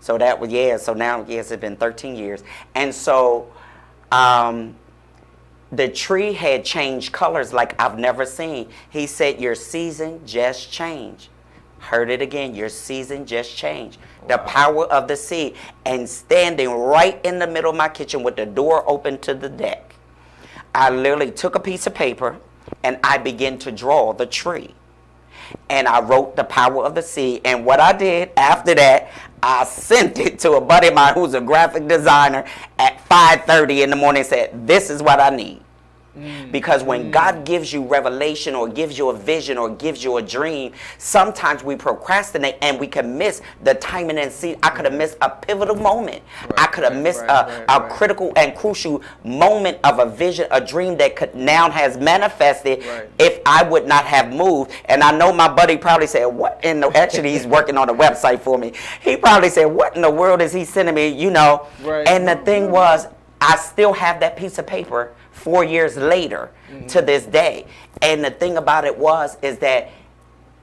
So that was, so now, it's been 13 years. And so the tree had changed colors like I've never seen. He said, your season just changed. Heard it again, your season just changed. The power of the seed. And standing right in the middle of my kitchen with the door open to the deck, I literally took a piece of paper and I began to draw the tree. And I wrote the power of the seed. And what I did after that, I sent it to a buddy of mine who's a graphic designer at 5:30 in the morning and said, this is what I need. Because when God gives you revelation or gives you a vision or gives you a dream, sometimes we procrastinate and we can miss the timing and see. I could have missed a pivotal moment. I could have missed a critical and crucial moment of a vision, a dream that could now has manifested if I would not have moved. And I know my buddy probably said, what in the, actually he's working on a website for me. He probably said, what in the world is he sending me, And the thing was, I still have that piece of paper 4 years later to this day. And the thing about it is that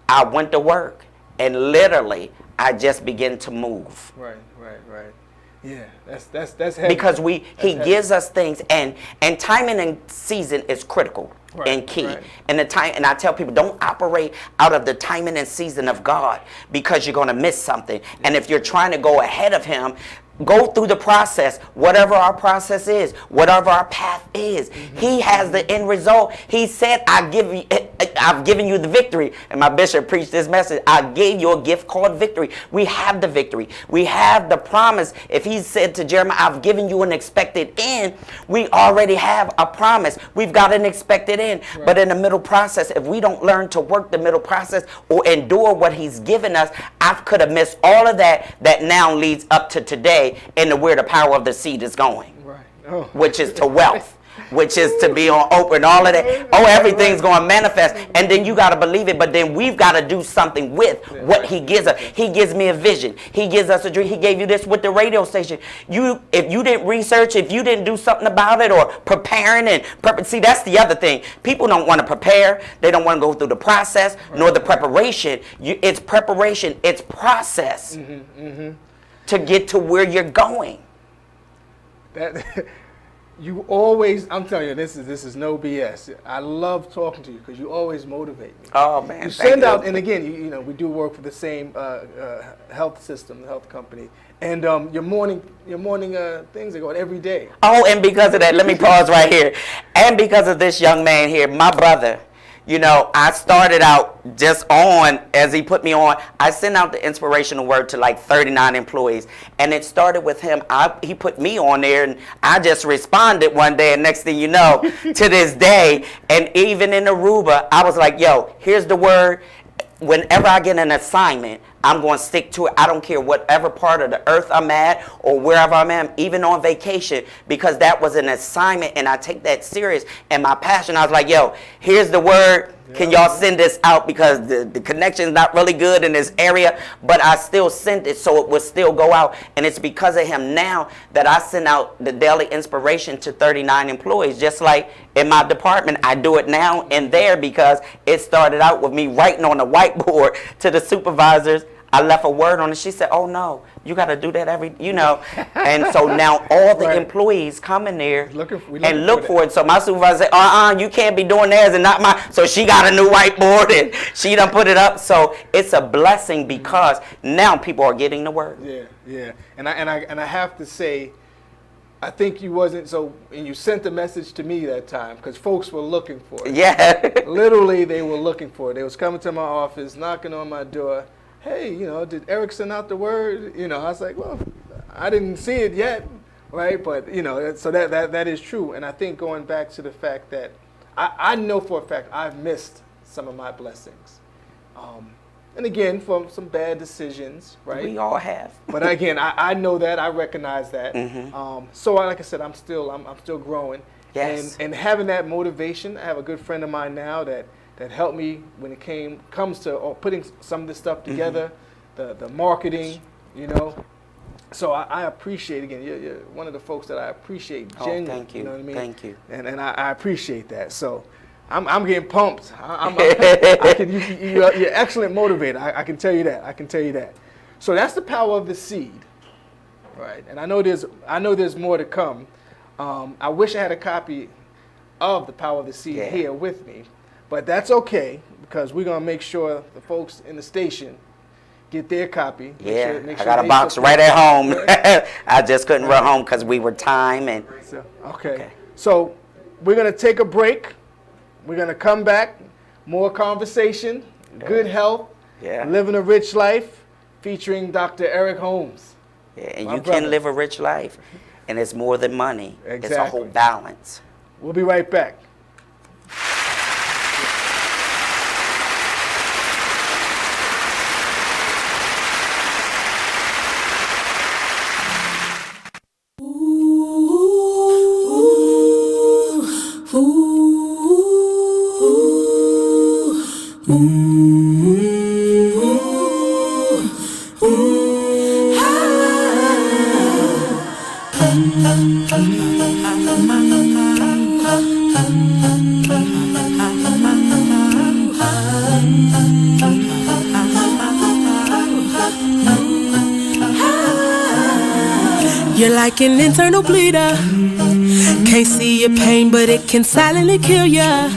I went to work and literally I just began to move. Right. Yeah, that's heavy. Because he gives us things, and timing and season is critical and key. And I tell people, don't operate out of the timing and season of God, because you're going to miss something. And if you're trying to go ahead of him, go through the process, whatever our process is, whatever our path is. He has the end result. He said, I've given you the victory. And my bishop preached this message. I gave you a gift called victory. We have the victory. We have the promise. If he said to Jeremiah, I've given you an expected end, we already have a promise. We've got an expected end. But in the middle process, if we don't learn to work the middle process or endure what he's given us, I could have missed all of that now leads up to today into where the power of the seed is going, which is to wealth, which is to be on open, all of that. Oh, everything's going to manifest, and then you got to believe it. But then we've got to do something with what he gives us. He gives me a vision. He gives us a dream. He gave you this with the radio station. If you didn't research, if you didn't do something about it or preparing see, that's the other thing. People don't want to prepare. They don't want to go through the process nor the preparation. It's preparation. It's process. To get to where you're going. You always, I'm telling you, this is no BS. I love talking to you because you always motivate me. Oh man, you send out, and again, we do work for the same health system, the health company, and your morning things are going every day. Oh, and because of that, let me pause right here. And because of this young man here, my brother, You know, I started out just on, as he put me on, I sent out the inspirational word to like 39 employees. And it started with him. He put me on there, and I just responded one day. And next thing you know, to this day, and even in Aruba, I was like, yo, here's the word. Whenever I get an assignment, I'm going to stick to it. I don't care whatever part of the earth I'm at or wherever I'm at, even on vacation, because that was an assignment and I take that serious. And my passion, I was like, yo, here's the word. Can y'all send this out, because the connection's not really good in this area, but I still sent it so it would still go out. And it's because of him now that I send out the daily inspiration to 39 employees. Just like in my department, I do it now and there, because it started out with me writing on a whiteboard to the supervisors. I left a word on it. She said, oh no, you got to do that every, you know. And so now all the employees come in there and look for it. So my supervisor said, you can't be doing theirs and not mine. So she got a new whiteboard and she done put it up. So it's a blessing, because now people are getting the word. Yeah. And I have to say, I think you wasn't so, and you sent the message to me that time, because folks were looking for it. Yeah. Literally, they were looking for it. They was coming to my office, knocking on my door. Hey, you know, did Eric send out the word? You know, I was like, well, I didn't see it yet, right? But, you know, so that is true. And I think going back to the fact that I know for a fact I've missed some of my blessings. And again, from some bad decisions, right? We all have. But again, I know that, I recognize that. So like I said, I'm still growing. Yes. And having that motivation, I have a good friend of mine now that helped me when it comes to putting some of this stuff together, the marketing, you know. So I appreciate, again, you're one of the folks that I appreciate genuinely. Thank you. You know what I mean? Thank you. And I appreciate that. So I'm getting pumped. You're excellent motivator. I can tell you that. So that's the power of the seed, right? And I know there's more to come. I wish I had a copy of the power of the seed here with me. But that's okay, because we're going to make sure the folks in the station get their copy. I got a box right at home. I just couldn't run home because we were time. Okay. So we're going to take a break. We're going to come back. More conversation, good health, living a rich life, featuring Dr. Eric Holmes. Yeah, and you can live a rich life, and it's more than money. Exactly. It's a whole balance. We'll be right back. You're like an internal bleeder. Can't see your pain, but it can silently kill ya.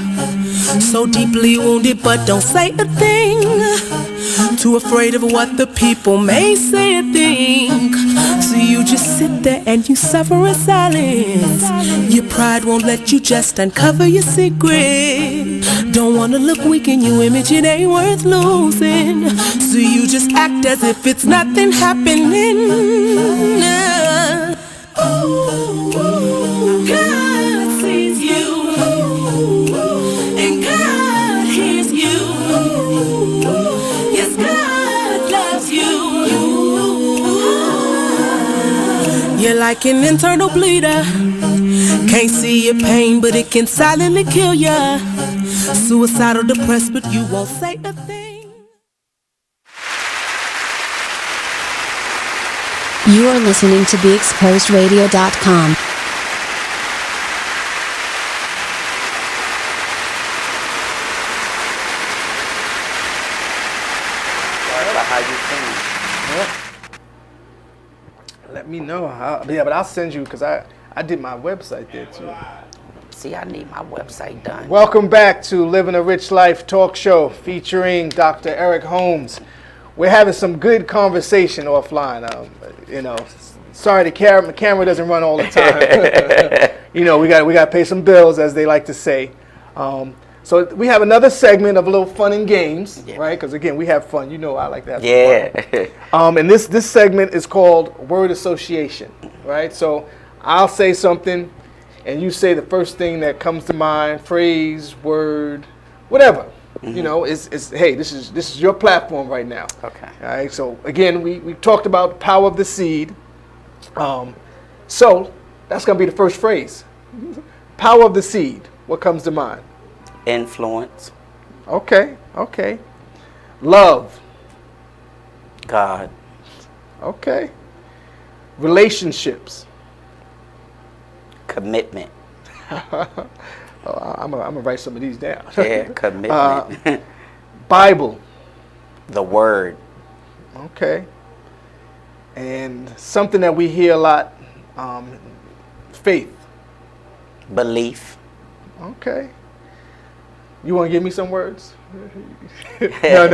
So deeply wounded, but don't say a thing. Too afraid of what the people may say or think. So you just sit there and you suffer in silence. Your pride won't let you just uncover your secret. Don't wanna look weak in your image, it ain't worth losing. So you just act as if it's nothing happening. God sees you, and God hears you. Yes, God loves you. You're like an internal bleeder. Can't see your pain, but it can silently kill ya. Suicidal, depressed, but you won't say a thing. You are listening to BeExposedRadio.com. Let me know. But I'll send you, because I did my website there too. See, I need my website done. Welcome back to Living a Rich Life talk show featuring Dr. Eric Holmes. We're having some good conversation offline. Sorry the camera doesn't run all the time. We got to pay some bills, as they like to say. So we have another segment of a little fun and games, right? Because again, we have fun. You know, I like to have some fun. And this segment is called word association, right? So I'll say something, and you say the first thing that comes to mind, phrase, word, whatever. You know, it's hey, this is your platform right now. Okay. All right. So again, we talked about the power of the seed. So that's gonna be the first phrase. Power of the seed. What comes to mind? Influence. Okay. Okay. Love. God. Okay. Relationships. Commitment. I'm gonna write some of these down. Yeah, commitment. Bible. The word. Okay. And something that we hear a lot, faith. Belief. Okay. You want to give me some words? No.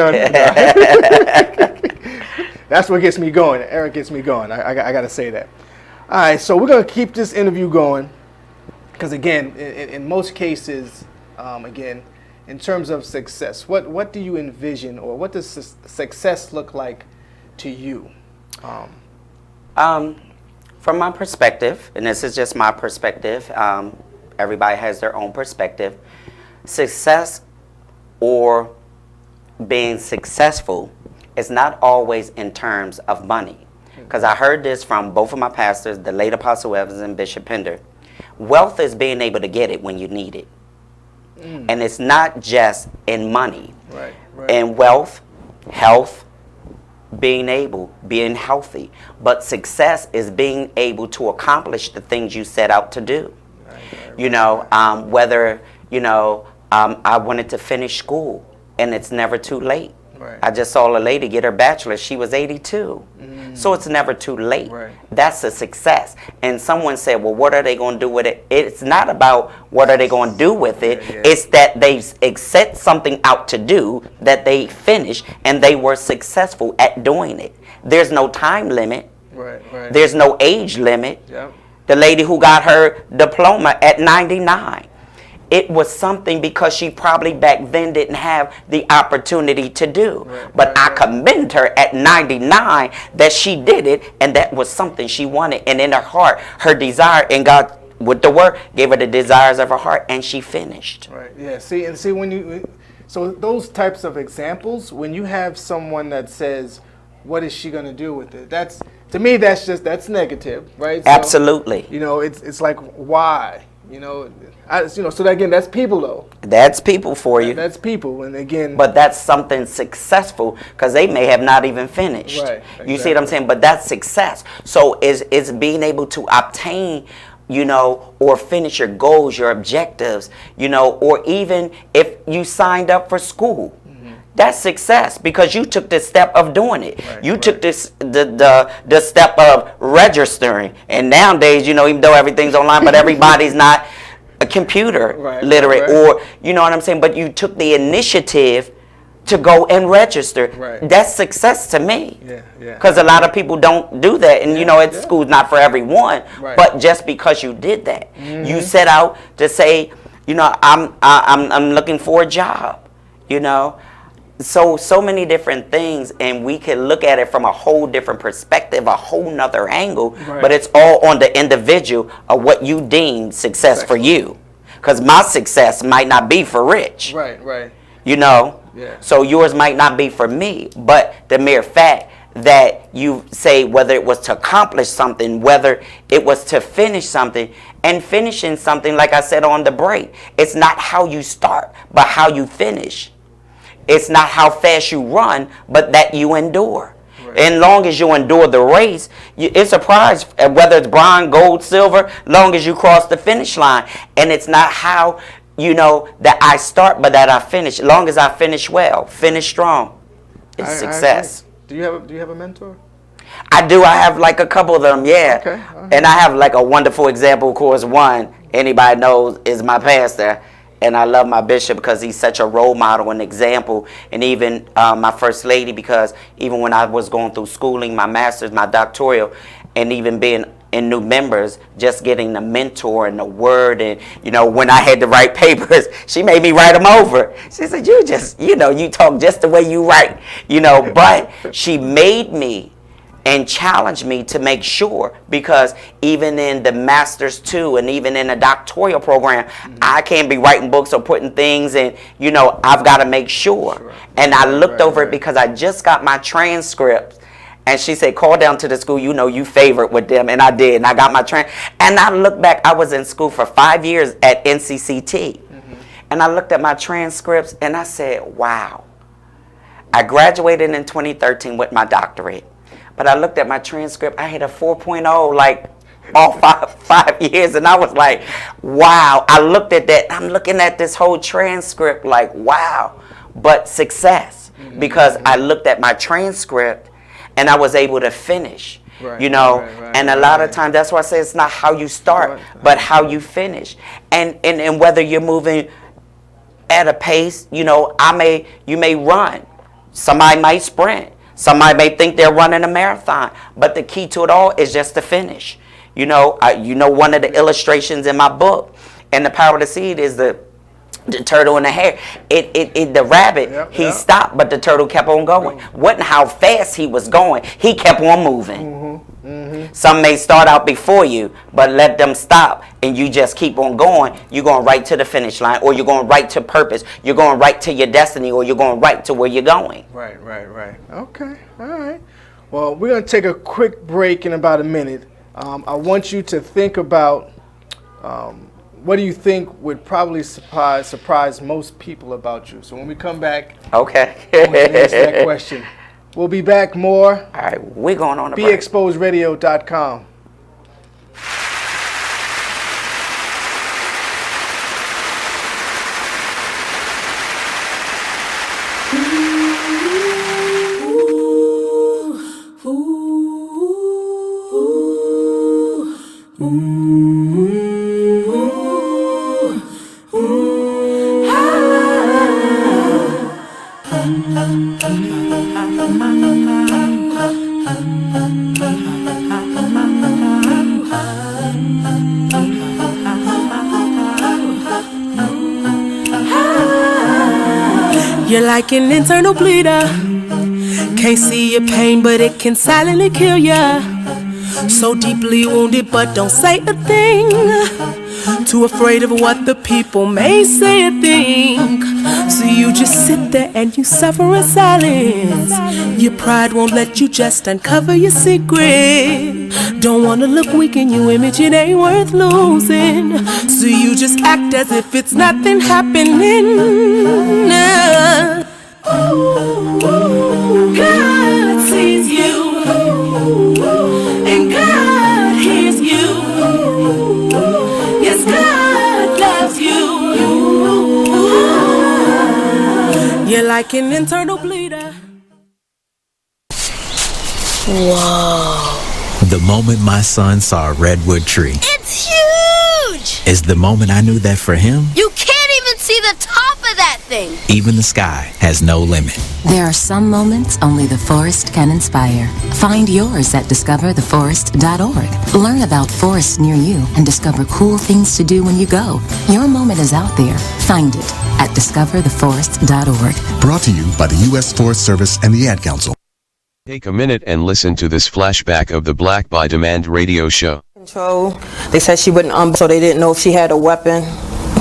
That's what gets me going. Eric gets me going. I got to say that. All right, so we're going to keep this interview going because, again, in most cases, again, in terms of success, what do you envision or what does success look like to you? From my perspective, and this is just my perspective, everybody has their own perspective. Success or being successful is not always in terms of money. Because I heard this from both of my pastors, the late Apostle Evans and Bishop Pender. Wealth is being able to get it when you need it. And it's not just in money. Right. In wealth, health, being healthy. But success is being able to accomplish the things you set out to do. You know, whether, you know, I wanted to finish school and it's never too late. Right. I just saw a lady get her bachelor's. She was 82. So it's never too late. Right. That's a success. And someone said, well, what are they going to do with it? It's not about what are they going to do with it. It's that they set something out to do that they finished and they were successful at doing it. There's no time limit. Right. There's no age limit. Yep. The lady who got her diploma at 99. It was something because she probably back then didn't have the opportunity to do. But I commend her at 99 that she did it, and that was something she wanted. And in her heart, her desire, and God, with the word, gave her the desires of her heart, and she finished. Right. Yeah. See when you, so those types of examples, when you have someone that says, "What is she gonna do with it?" That's, to me, that's negative, right? So, Absolutely. You know, it's like, why? You know, so that, again, that's people though. That's people for you. That's people, and again. But that's something successful because they may have not even finished. Right. You see what I'm saying? But that's success. So it's being able to obtain, you know, or finish your goals, your objectives, you know, or even if you signed up for school. That's success because you took the step of doing it. You took this the step of registering. And nowadays, you know, even though everything's online, but everybody's not a computer literate or, you know what I'm saying? But you took the initiative to go and register. That's success to me. Yeah. Because a lot of people don't do that. And, you know, school's not for everyone. But just because you did that, you set out to say, you know, I'm looking for a job, you know. So many different things, and we can look at it from a whole different perspective, a whole nother angle, but it's all on the individual of what you deem success for you. Because my success might not be for Rich. Right. You know? Yeah. So yours might not be for me, but the mere fact that you say whether it was to accomplish something, whether it was to finish something, and finishing something, like I said on the break, it's not how you start, but how you finish. It's not how fast you run, but that you endure. And long as you endure the race, it's a prize, whether it's bronze, gold, silver, long as you cross the finish line. And it's not how, you know, that I start, but that I finish. Long as I finish well, finish strong, it's success. Do you have a mentor? I do. I have like a couple of them, yeah. Okay. And I have like a wonderful example. Of course, one anybody knows is my pastor. And I love my bishop because he's such a role model and example. And even my first lady, because even when I was going through schooling, my master's, my doctoral, and even being and new members, just getting the mentor and the word. And, you know, when I had to write papers, she made me write them over. She said, you just, you know, you talk just the way you write, you know, but she made me and challenged me to make sure, because even in the master's too, and even in a doctoral program, I can't be writing books or putting things in, you know, I've got to make sure. And I looked over it because I just got my transcripts, and she said, call down to the school, you know, you favorite with them. And I did, and I got my and I looked back, I was in school for 5 years at NCCT. And I looked at my transcripts and I said, wow. I graduated in 2013 with my doctorate. But I looked at my transcript, I had a 4.0 like all five years, and I was like, wow. I looked at that, I'm looking at this whole transcript like, wow. But success, because I looked at my transcript and I was able to finish, you know, and a lot of times, that's why I say it's not how you start, but how you finish. And whether you're moving at a pace, you know, you may run, somebody might sprint. Somebody may think they're running a marathon, but the key to it all is just to finish. You know, one of the illustrations in my book, and the power of the seed, is the turtle and the hare. The rabbit, he stopped, but the turtle kept on going. Wasn't how fast he was going. He kept on moving. Some may start out before you, but let them stop, and you just keep on going. You're going right to the finish line, or you're going right to purpose. You're going right to your destiny, or you're going right to where you're going. Right. Okay, all right. Well, we're going to take a quick break in about a minute. I want you to think about what do you think would probably surprise most people about you. So when we come back, okay, I want you to answer that question. We'll be back more. All right, we're going on a break. BeExposedRadio.com. You're like an internal bleeder. Can't see your pain, but it can silently kill ya. So deeply wounded, but don't say a thing. Too afraid of what the people may say or think. So you just sit there and you suffer in silence. Your pride won't let you just uncover your secret. Don't wanna look weak in your image, it ain't worth losing. So you just act as if it's nothing happening. God sees you, and God hears you. Yes, God loves you. You're like an internal bleeder. Whoa. The moment my son saw a redwood tree. It's huge! Is the moment I knew that for him, You can't even see the top of that thing. even the sky has no limit. There are some moments only the forest can inspire. Find yours at discovertheforest.org. Learn about forests near you and discover cool things to do when you go. Your moment is out there. Find it at discovertheforest.org. Brought to you by the U.S. Forest Service and the Ad Council. Take a minute and listen to this flashback of the Black by Demand radio show. Control. They said she wouldn't, so they didn't know if she had a weapon.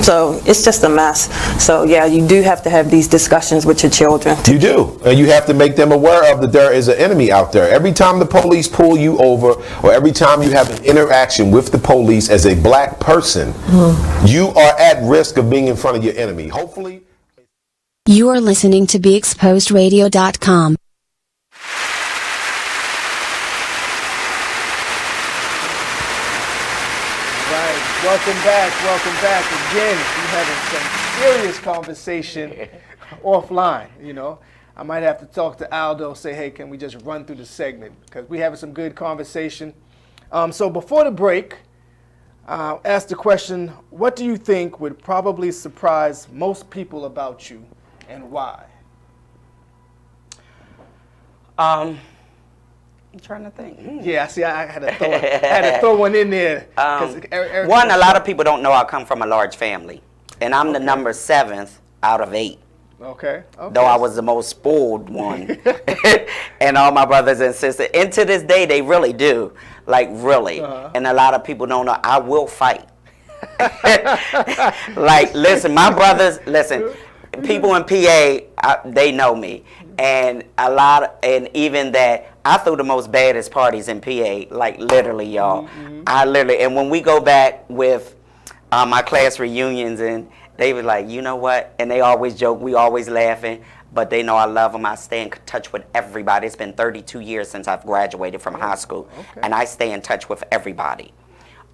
So it's just a mess. So yeah, you do have to have these discussions with your children. You do. And you have to make them aware of that there is an enemy out there. Every time the police pull you over, or every time you have an interaction with the police as a black person, you are at risk of being in front of your enemy. Hopefully. You are listening to BeExposedRadio.com. Welcome back again. We're having some serious conversation offline, you know. I might have to talk to Aldo, say, hey, can we just run through the segment? Because we're having some good conversation. So before the break, ask the question, what do you think would probably surprise most people about you, and why? I'm trying to think. Yeah, see, I had to throw one in there. One, a lot of people don't know I come from a large family, and I'm the number 7th out of 8. Okay. Though I was the most spoiled one, and all my brothers and sisters, and to this day they really do, like really. And a lot of people don't know I will fight. Like, listen, my brothers, listen, people in PA, they know me, and and even that I threw the most baddest parties in PA, like literally, y'all. I literally, and when we go back with my class reunions, and they were like, you know what? And they always joke, we always laughing, but they know I love them. I stay in touch with everybody. It's been 32 years since I've graduated from high school, and I stay in touch with everybody.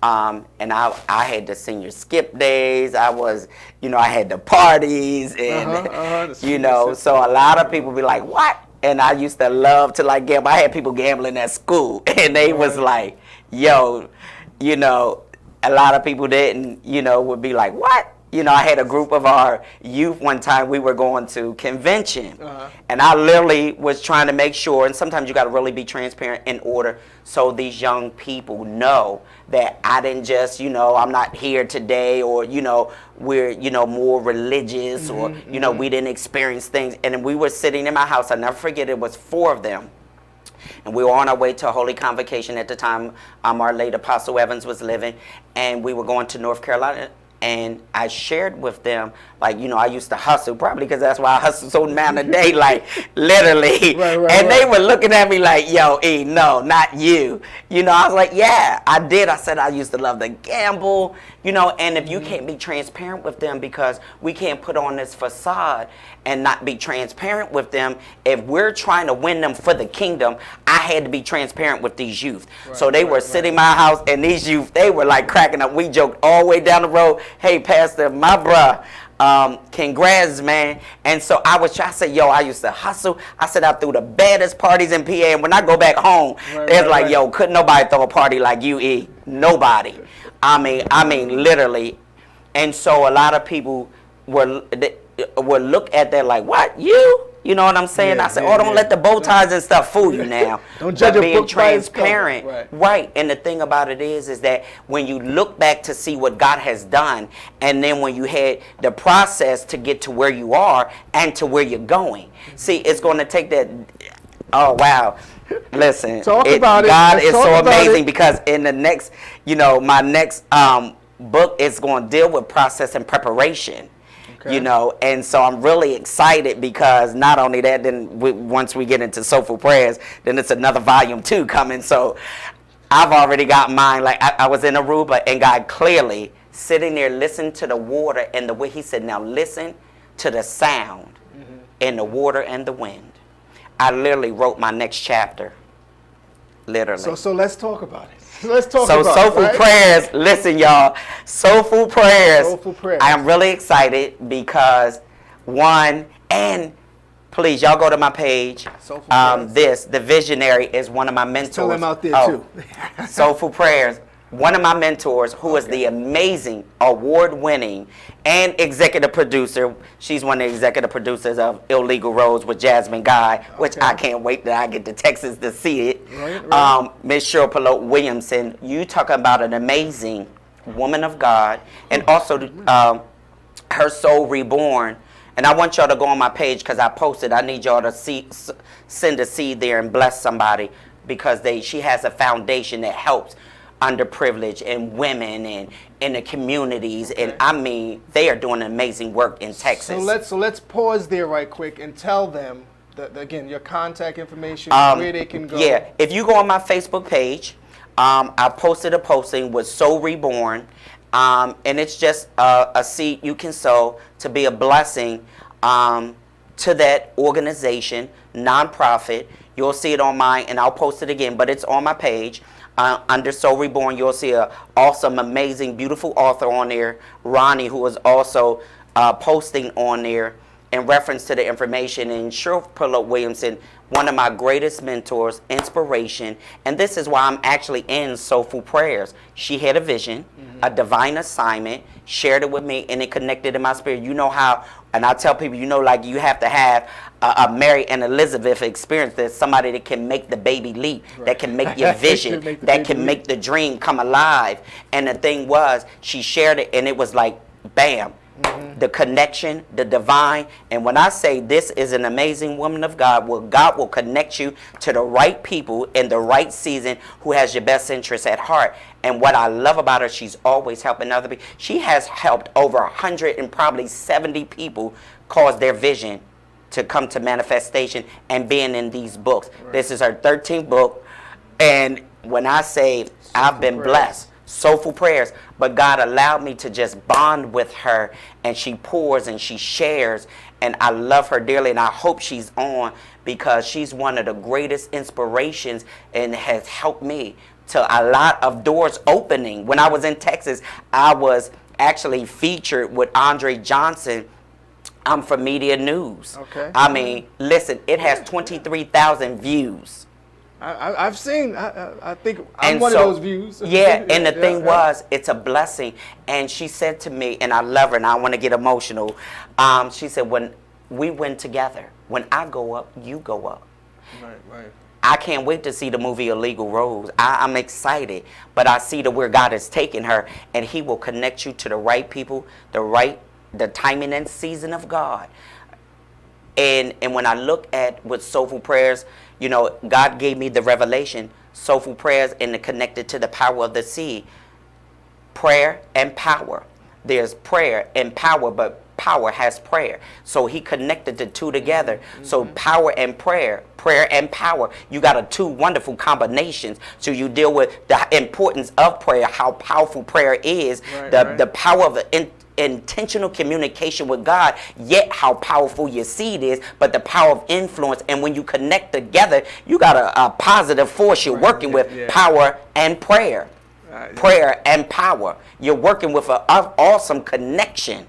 And I had the senior skip days. I was, I had the parties, and so a lot of people be like, what? And I used to love to like gamble. I had people gambling at school, and they was like, yo, a lot of people didn't, would be like, what? I had a group of our youth one time, we were going to convention, and I literally was trying to make sure, and sometimes you got to really be transparent in order so these young people know that I didn't just, I'm not here today, or, we're, more religious, or, we didn't experience things. And we were sitting in my house, I'll never forget, it was 4 of them. And we were on our way to a Holy Convocation at the time. Our late Apostle Evans was living, and we were going to North Carolina. And I shared with them, like, I used to hustle, probably because that's why I hustle so amount a day, like, literally. And they were looking at me like, yo, E, no, not you. I was like, yeah, I did. I said I used to love to gamble, and if you can't be transparent with them, because we can't put on this facade and not be transparent with them. If we're trying to win them for the kingdom, I had to be transparent with these youth. So they were sitting in my house, and these youth, they were like cracking up. We joked all the way down the road, hey, Pastor, my bruh, congrats, man. And so I said, yo, I used to hustle. I said, I threw the baddest parties in PA, and when I go back home, they're like, yo, couldn't nobody throw a party like you, E? Nobody. I mean, literally. And so a lot of people would look at that like, what, you? You know what I'm saying? I said, don't let the bow ties and stuff fool you now. Don't judge a being book by its cover. transparent. Right. And the thing about it is that when you look back to see what God has done, and then when you had the process to get to where you are and to where you're going, see, it's going to take that. Oh, wow. Listen, Talk about it. God Let's is talk so about amazing, it. because in the next, my next book is going to deal with process and preparation. And so I'm really excited, because not only that, then once we get into Soulful Prayers, then it's another volume 2 coming. So I've already got mine. Like, I was in Aruba, and God clearly sitting there listening to the water, and the way he said, now listen to the sound in the water and the wind. I literally wrote my next chapter. Literally. So let's talk about it. Let's talk about Soulful Prayers, listen, y'all. Soulful Prayers. Soulful Prayers. I am really excited because, one, and please, y'all go to my page. The Visionary is one of my mentors. Tell them out there, too. Soulful Prayers. One of my mentors, who is the amazing, award-winning, and executive producer. She's one of the executive producers of Illegal Roads with Jasmine Guy, which I can't wait that I get to Texas to see it. Miss Cheryl Pelote Williamson. You talk about an amazing woman of God, and also her Soul Reborn. And I want y'all to go on my page, because I posted. I need y'all to send a seed there and bless somebody, because she has a foundation that helps underprivileged and women and in the communities, and I mean, they are doing amazing work in Texas. So let's pause there right quick and tell them again your contact information, where they can go. Yeah, if you go on my Facebook page, I posted a posting with Soul Reborn, and it's just a seed you can sow to be a blessing to that organization, nonprofit. You'll see it on mine, and I'll post it again, but it's on my page. Under Soul Reborn, you'll see an awesome, amazing, beautiful author on there, Ronnie, who is also posting on there. in reference to the information. And Cheryl Pullock Williamson, one of my greatest mentors, inspiration, and this is why I'm actually in Soulful Prayers. She had a vision, a divine assignment, shared it with me, and it connected in my spirit. You know how, and I tell people, you know, like you have to have a Mary and Elizabeth experience. There's somebody that can make the baby leap, that can make your vision, that can make the dream come alive. And the thing was, she shared it, and it was like, bam. The connection, the divine. And when I say this is an amazing woman of God, well, God will connect you to the right people in the right season who has your best interests at heart. And what I love about her, she's always helping other people. She has helped over 100 and probably 70 people cause their vision to come to manifestation and being in these books. This is her 13th book. And when I say I've been blessed, Soulful Prayers, but God allowed me to just bond with her, and she pours and she shares, and I love her dearly, and I hope she's on, because she's one of the greatest inspirations and has helped me to a lot of doors opening. When I was in Texas, I was actually featured with Andre Johnson. I'm from Media News. Okay. I mean, listen, it has 23,000 views. I've seen, I think I'm one of those views. Yeah, and the thing was, it's a blessing. And she said to me, and I love her, and I want to get emotional. She said, when we win together, when I go up, you go up. Right. I can't wait to see the movie Illegal Rose. I'm excited, but I see where God has taken her, and He will connect you to the right people, the timing and season of God. And when I look at with Soulful Prayers, you know, God gave me the revelation, Soulful Prayers, and connected to the power of the seed. Prayer and power. There's prayer and power, but power has prayer. So He connected the two together. So power and prayer, prayer and power. You got two wonderful combinations. So you deal with the importance of prayer, how powerful prayer is, the power of intentional communication with God, yet how powerful your seed is, but the power of influence. And when you connect together, you got a positive force you're working with, power and prayer. Prayer and power. You're working with an awesome connection.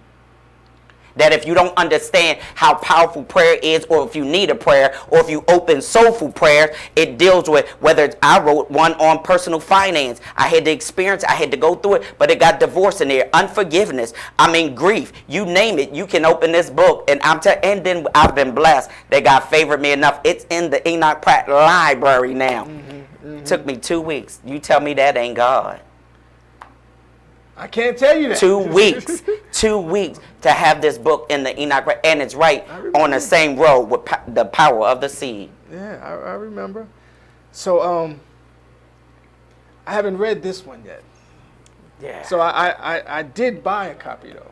That if you don't understand how powerful prayer is, or if you need a prayer, or if you open Soulful Prayer, it deals with whether I wrote one on personal finance. I had the experience, I had to go through it, but it got divorce in there, unforgiveness, I mean grief, you name it. You can open this book, and and then I've been blessed that God favored me enough. It's in the Enoch Pratt library now. Took me 2 weeks. You tell me that ain't God. I can't tell you that. 2 weeks. 2 weeks to have this book in the Enoch, and it's right on the same road with the power of the seed. Yeah, I remember. So I haven't read this one yet. Yeah. So I did buy a copy though.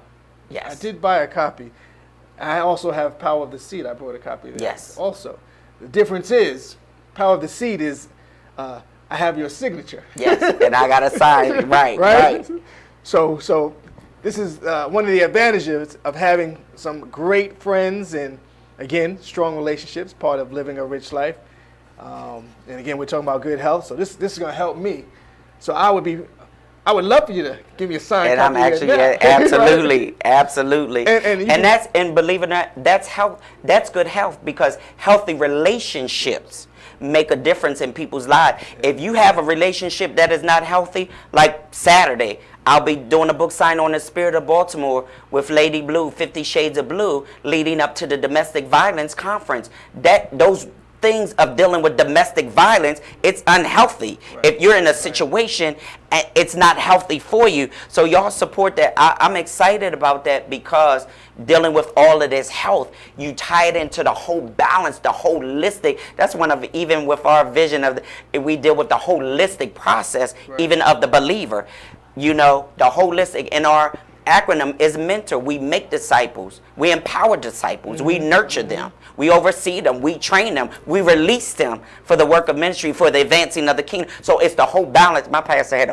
Yes. I did buy a copy. I also have Power of the Seed. I bought a copy of that. Yes. Also, the difference is Power of the Seed is I have your signature. Yes, and I got a sign. Right. So this is one of the advantages of having some great friends and, again, strong relationships, part of living a rich life. And again, we're talking about good health, so this is going to help me. So I would love for you to give me a sign. And I'm actually, absolutely. And believe it or not, that's health. That's good health, because healthy relationships make a difference in people's lives. If you have a relationship that is not healthy, like Saturday, I'll be doing a book sign on the Spirit of Baltimore with Lady Blue, 50 Shades of Blue, leading up to the domestic violence conference. Those things of dealing with domestic violence, it's unhealthy. If you're in a situation, it's not healthy for you. So y'all support that. I'm excited about that, because dealing with all of this health, you tie it into the whole balance, the holistic. That's one of, even with our vision of we deal with the holistic process, even of the believer. You know, the holistic, in our acronym is mentor. We make disciples. We empower disciples. We nurture them. We oversee them. We train them. We release them for the work of ministry, for the advancing of the kingdom. So it's the whole balance. My pastor had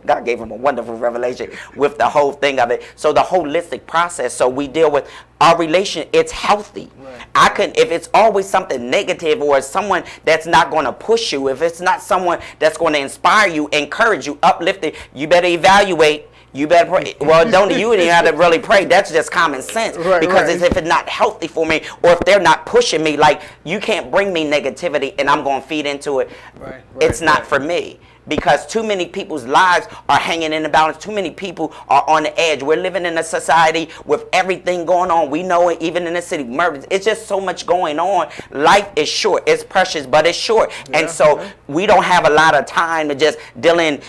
God gave him a wonderful revelation with the whole thing of it. So the holistic process. So we deal with our relation. It's healthy. If it's always something negative, or it's someone that's not going to push you, if it's not someone that's going to inspire you, encourage you, uplift it, you better evaluate You better pray. Well, don't you even have to really pray. That's just common sense. Because it's if it's not healthy for me, or if they're not pushing me, like you can't bring me negativity and I'm going to feed into it. It's not for me. Because too many people's lives are hanging in the balance. Too many people are on the edge. We're living in a society with everything going on. We know it even in the city. Murders. It's just so much going on. Life is short. It's precious, but it's short. And so we don't have a lot of time to just deal in,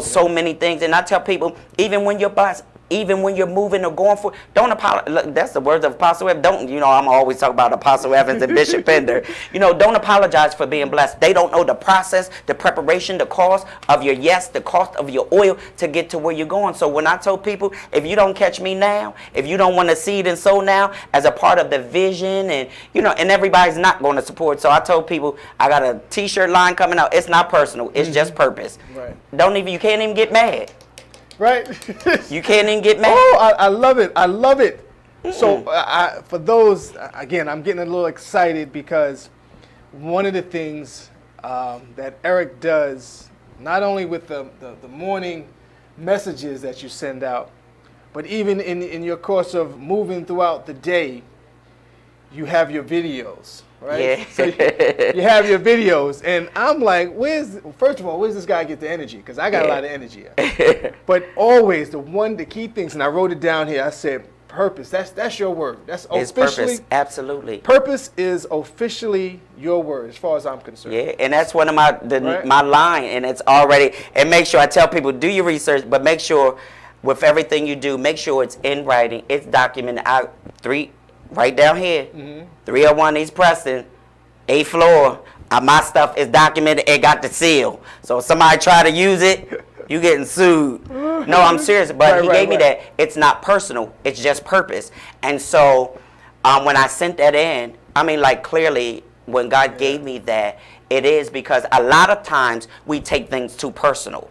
so many things. And I tell people, even when you're blessed, even when you're moving or going for, don't apologize. That's the words of Apostle Evans. Don't, I'm always talking about Apostle Evans and Bishop Pender. Don't apologize for being blessed. They don't know the process, the preparation, the cost of your yes, the cost of your oil to get to where you're going. So when I told people, if you don't catch me now, if you don't want to seed and sow now as a part of the vision, and and everybody's not going to support. So I told people, I got a t-shirt line coming out. It's not personal. It's just purpose. You can't even get mad. Right. You can't even get mad. Oh, I love it. I love it. So for those, again, I'm getting a little excited because one of the things that Eric does, not only with the morning messages that you send out, but even in your course of moving throughout the day, you have your videos. Right? Yeah. So you have your videos, and I'm like, first of all, where's this guy get the energy? Because I got a lot of energy. But always the key things, and I wrote it down here. I said, purpose. That's your word. That's it's officially purpose. Absolutely. Purpose is officially your word, as far as I'm concerned. Yeah, and that's one of my line, and it's already. And make sure I tell people, do your research, but make sure with everything you do, make sure it's in writing, it's documented. Right down here, 301 East Preston, 8th floor. My stuff is documented and got the seal. So if somebody try to use it, you getting sued. No, I'm serious. But he gave me that. It's not personal. It's just purpose. And so when I sent that in, clearly when God gave me that, it is because a lot of times we take things too personal.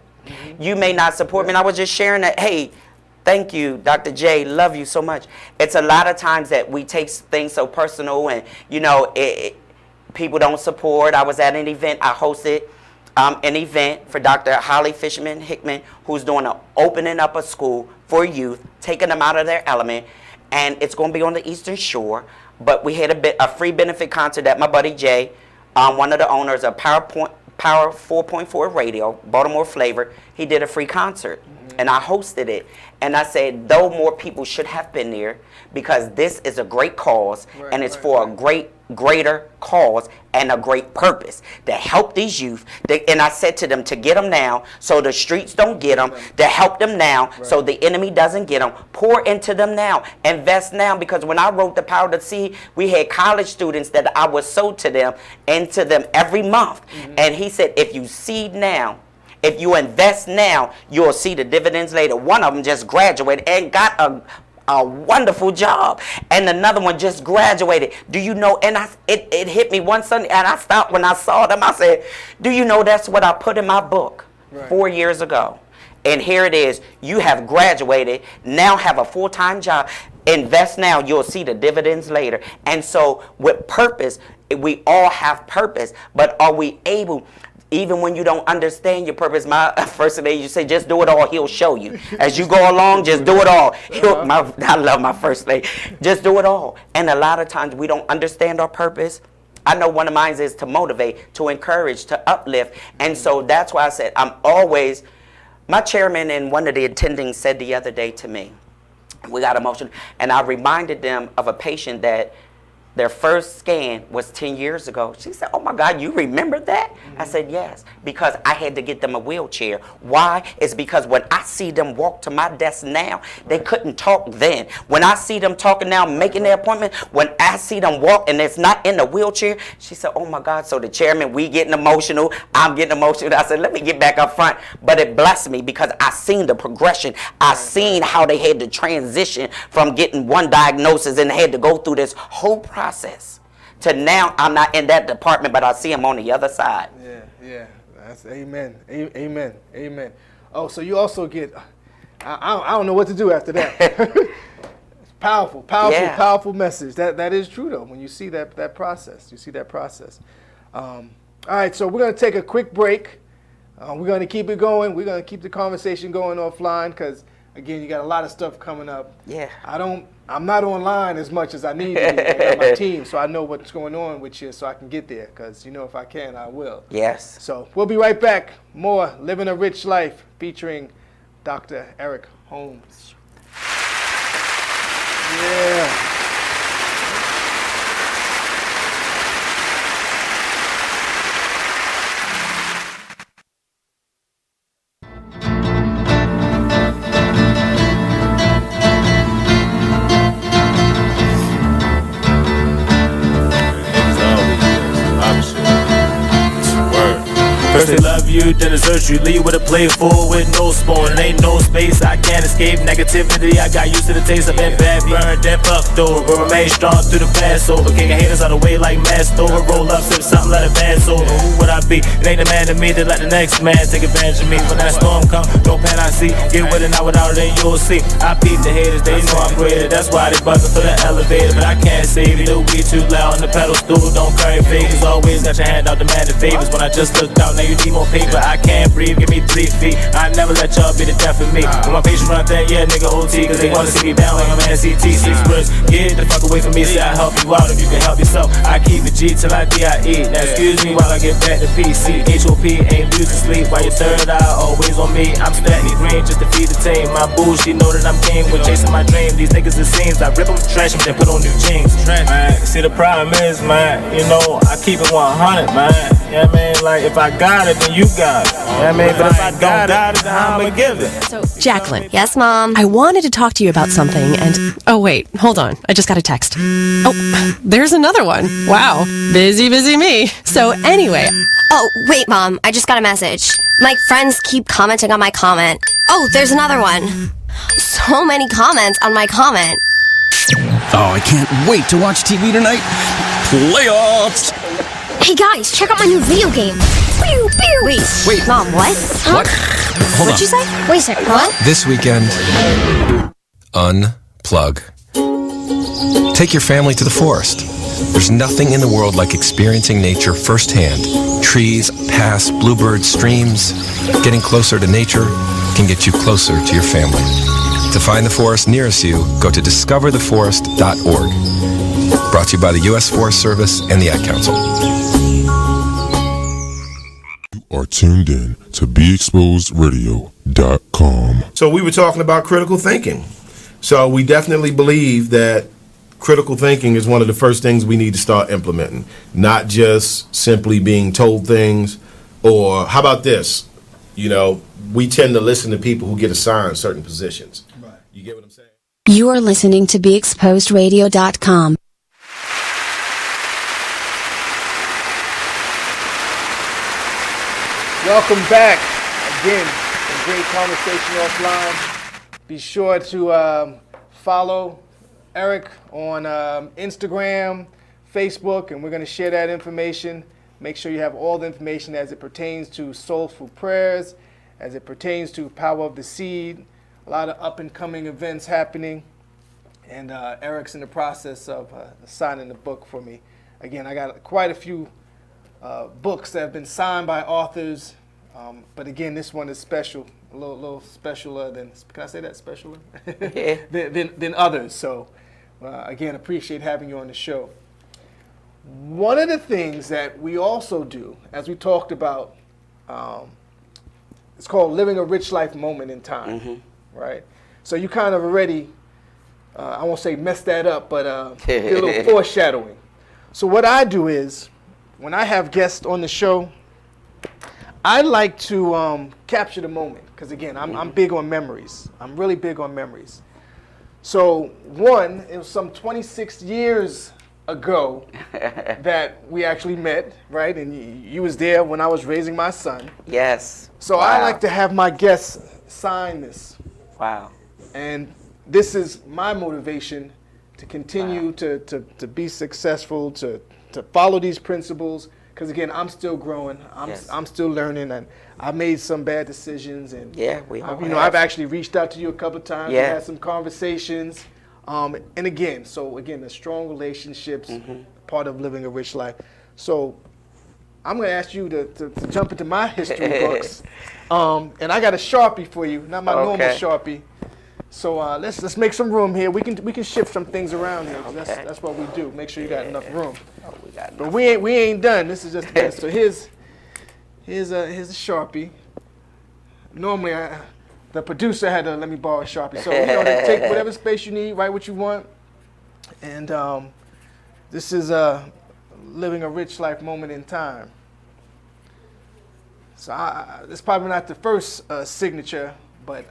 You may not support me. And I was just sharing that, hey, thank you, Dr. J. Love you so much. It's a lot of times that we take things so personal, and people don't support. I was at an event. I hosted an event for Dr. Holly Fisherman Hickman, who's doing opening up a school for youth, taking them out of their element, and it's going to be on the Eastern Shore. But we had a free benefit concert that my buddy Jay, one of the owners of Power 4.4 Radio, Baltimore Flavor, he did a free concert. And I hosted it, and I said, though more people should have been there, because this is a great cause, and it's for a greater cause and a great purpose to help these youth. And I said to them to get them now so the streets don't get them, to help them now so the enemy doesn't get them. Pour into them now. Invest now, because when I wrote The Power to Seed, we had college students that I would sow to them, into them every month. And he said, if you seed now, if you invest now, you'll see the dividends later. One of them just graduated and got a wonderful job. And another one just graduated. Do you know? And it hit me one Sunday, and I stopped when I saw them. I said, do you know that's what I put in my book 4 years ago? And here it is. You have graduated, now have a full-time job. Invest now, you'll see the dividends later. And so with purpose, we all have purpose, but are we able? Even when you don't understand your purpose, my first lady, you say, just do it all, he'll show you. As you go along, just do it all. I love my first lady. Just do it all. And a lot of times we don't understand our purpose. I know one of mine is to motivate, to encourage, to uplift. And so that's why I said, my chairman and one of the attendings said the other day to me, we got emotional, and I reminded them of a patient that their first scan was 10 years ago. She said, oh my God, you remember that? I said, yes, because I had to get them a wheelchair. Why? It's because when I see them walk to my desk now, they couldn't talk then. When I see them talking now, making their appointment, when I see them walk and it's not in the wheelchair, she said, oh my God. So the chairman, we getting emotional, I'm getting emotional. I said, let me get back up front. But it blessed me because I seen the progression. I seen how they had to transition from getting one diagnosis and they had to go through this whole process to now I'm not in that department, but I see him on the other side. Yeah. That's amen. Amen. Oh, so you also get, I don't know what to do after that. It's powerful message. That is true though. When you see that process, all right, so we're going to take a quick break. We're going to keep it going. We're going to keep the conversation going offline because again, you got a lot of stuff coming up. Yeah. I'm not online as much as I need to be. I got my team, so I know what's going on with you, so I can get there. Because if I can, I will. Yes. So we'll be right back. More Living a Rich Life featuring Dr. Eric Holmes. Yeah. First they love you, then desert you. Leave with a plate full with no spoon. And ain't no space, I can't escape negativity. I got used to the taste. I've been bad, burned, then fucked over. But remain strong through the Passover. Kicking haters out of the way like messed over. Roll up, sip something, let it pass over. Who would I be? It ain't the man to me to let the next man take advantage of me. When that storm come, no pen I see. Get with it, not without it, then you'll see. I peep the haters, they know I'm greater. That's why they buzzing for the elevator. But I can't save you, the weed too loud on the pedal stool. Don't carry fakers, always got your hand out demanding favors. When I just looked out, now you need more paper. I can't breathe, give me 3 feet. I never let y'all be the death of me. When my patients run that, yeah, nigga OT. Cause they wanna see me down like I'm NCT. 6 words, get the fuck away from me. Say I help you out if you can help yourself. I keep it G till I DIE. Now excuse me while I get back to PC. HOP ain't losing sleep while your third eye always on me. I'm steady green just to feed the team. My boo, she know that I'm king with chasing my dream. These niggas it seems I rip them, trash them, then put on new jeans. Man, see the problem is, man, I keep it 100, man. Yeah, man, like if I got it, then you got it. Yeah, man, but if I don't got it, then I'ma give it. So, Jacqueline. Yes, Mom? I wanted to talk to you about something and... Oh, wait. Hold on. I just got a text. Oh, there's another one. Wow. Busy me. So, anyway... Oh, wait, Mom. I just got a message. My friends keep commenting on my comment. Oh, there's another one. So many comments on my comment. Oh, I can't wait to watch TV tonight. Playoffs! Hey guys, check out my new video game. Pew, pew. Wait, Mom, what? Huh? What? Hold What'd on. you say? Wait a second, what? This weekend, unplug. Take your family to the forest. There's nothing in the world like experiencing nature firsthand. Trees, paths, bluebirds, streams. Getting closer to nature can get you closer to your family. To find the forest nearest you, go to discovertheforest.org. Brought to you by the U.S. Forest Service and the Ad Council. Are tuned in to BeExposedRadio.com. So we were talking about critical thinking. So we definitely believe that critical thinking is one of the first things we need to start implementing, not just simply being told things. Or how about this? We tend to listen to people who get assigned certain positions. Right. You get what I'm saying? You are listening to BeExposedRadio.com. Welcome back. Again, a great conversation offline. Be sure to follow Eric on Instagram, Facebook, and we're going to share that information. Make sure you have all the information as it pertains to soulful prayers, as it pertains to power of the seed. A lot of up-and-coming events happening, and Eric's in the process of signing the book for me. Again, I got quite a few books that have been signed by authors, but again, this one is special, a little specialer than, can I say that, specialer? than others. So again, appreciate having you on the show. One of the things that we also do, as we talked about, it's called living a rich life moment in time, right? So you kind of already, I won't say messed that up, but did a little foreshadowing. So what I do is, when I have guests on the show, I like to capture the moment, because again, I'm big on memories. I'm really big on memories. So one, it was some 26 years ago that we actually met, right? And you was there when I was raising my son. Yes. So Wow. I like to have my guests sign this. Wow. And this is my motivation to continue to be successful, to follow these principles. Because again, I'm still growing. I'm still learning, and I've made some bad decisions. And we all I've actually reached out to you a couple of times. Yeah. We had some conversations. And again, the strong relationships, part of living a rich life. So I'm going to ask you to jump into my history books. And I got a Sharpie for you, not my normal Sharpie. So let's make some room here. We can shift some things around here. That's what we do. Make sure you got enough room. Oh, we got enough. But we ain't done. This is just the best. So here's a Sharpie. Normally the producer had to let me borrow a Sharpie. So take whatever space you need, write what you want. And this is living a rich life moment in time. So it's probably not the first signature, but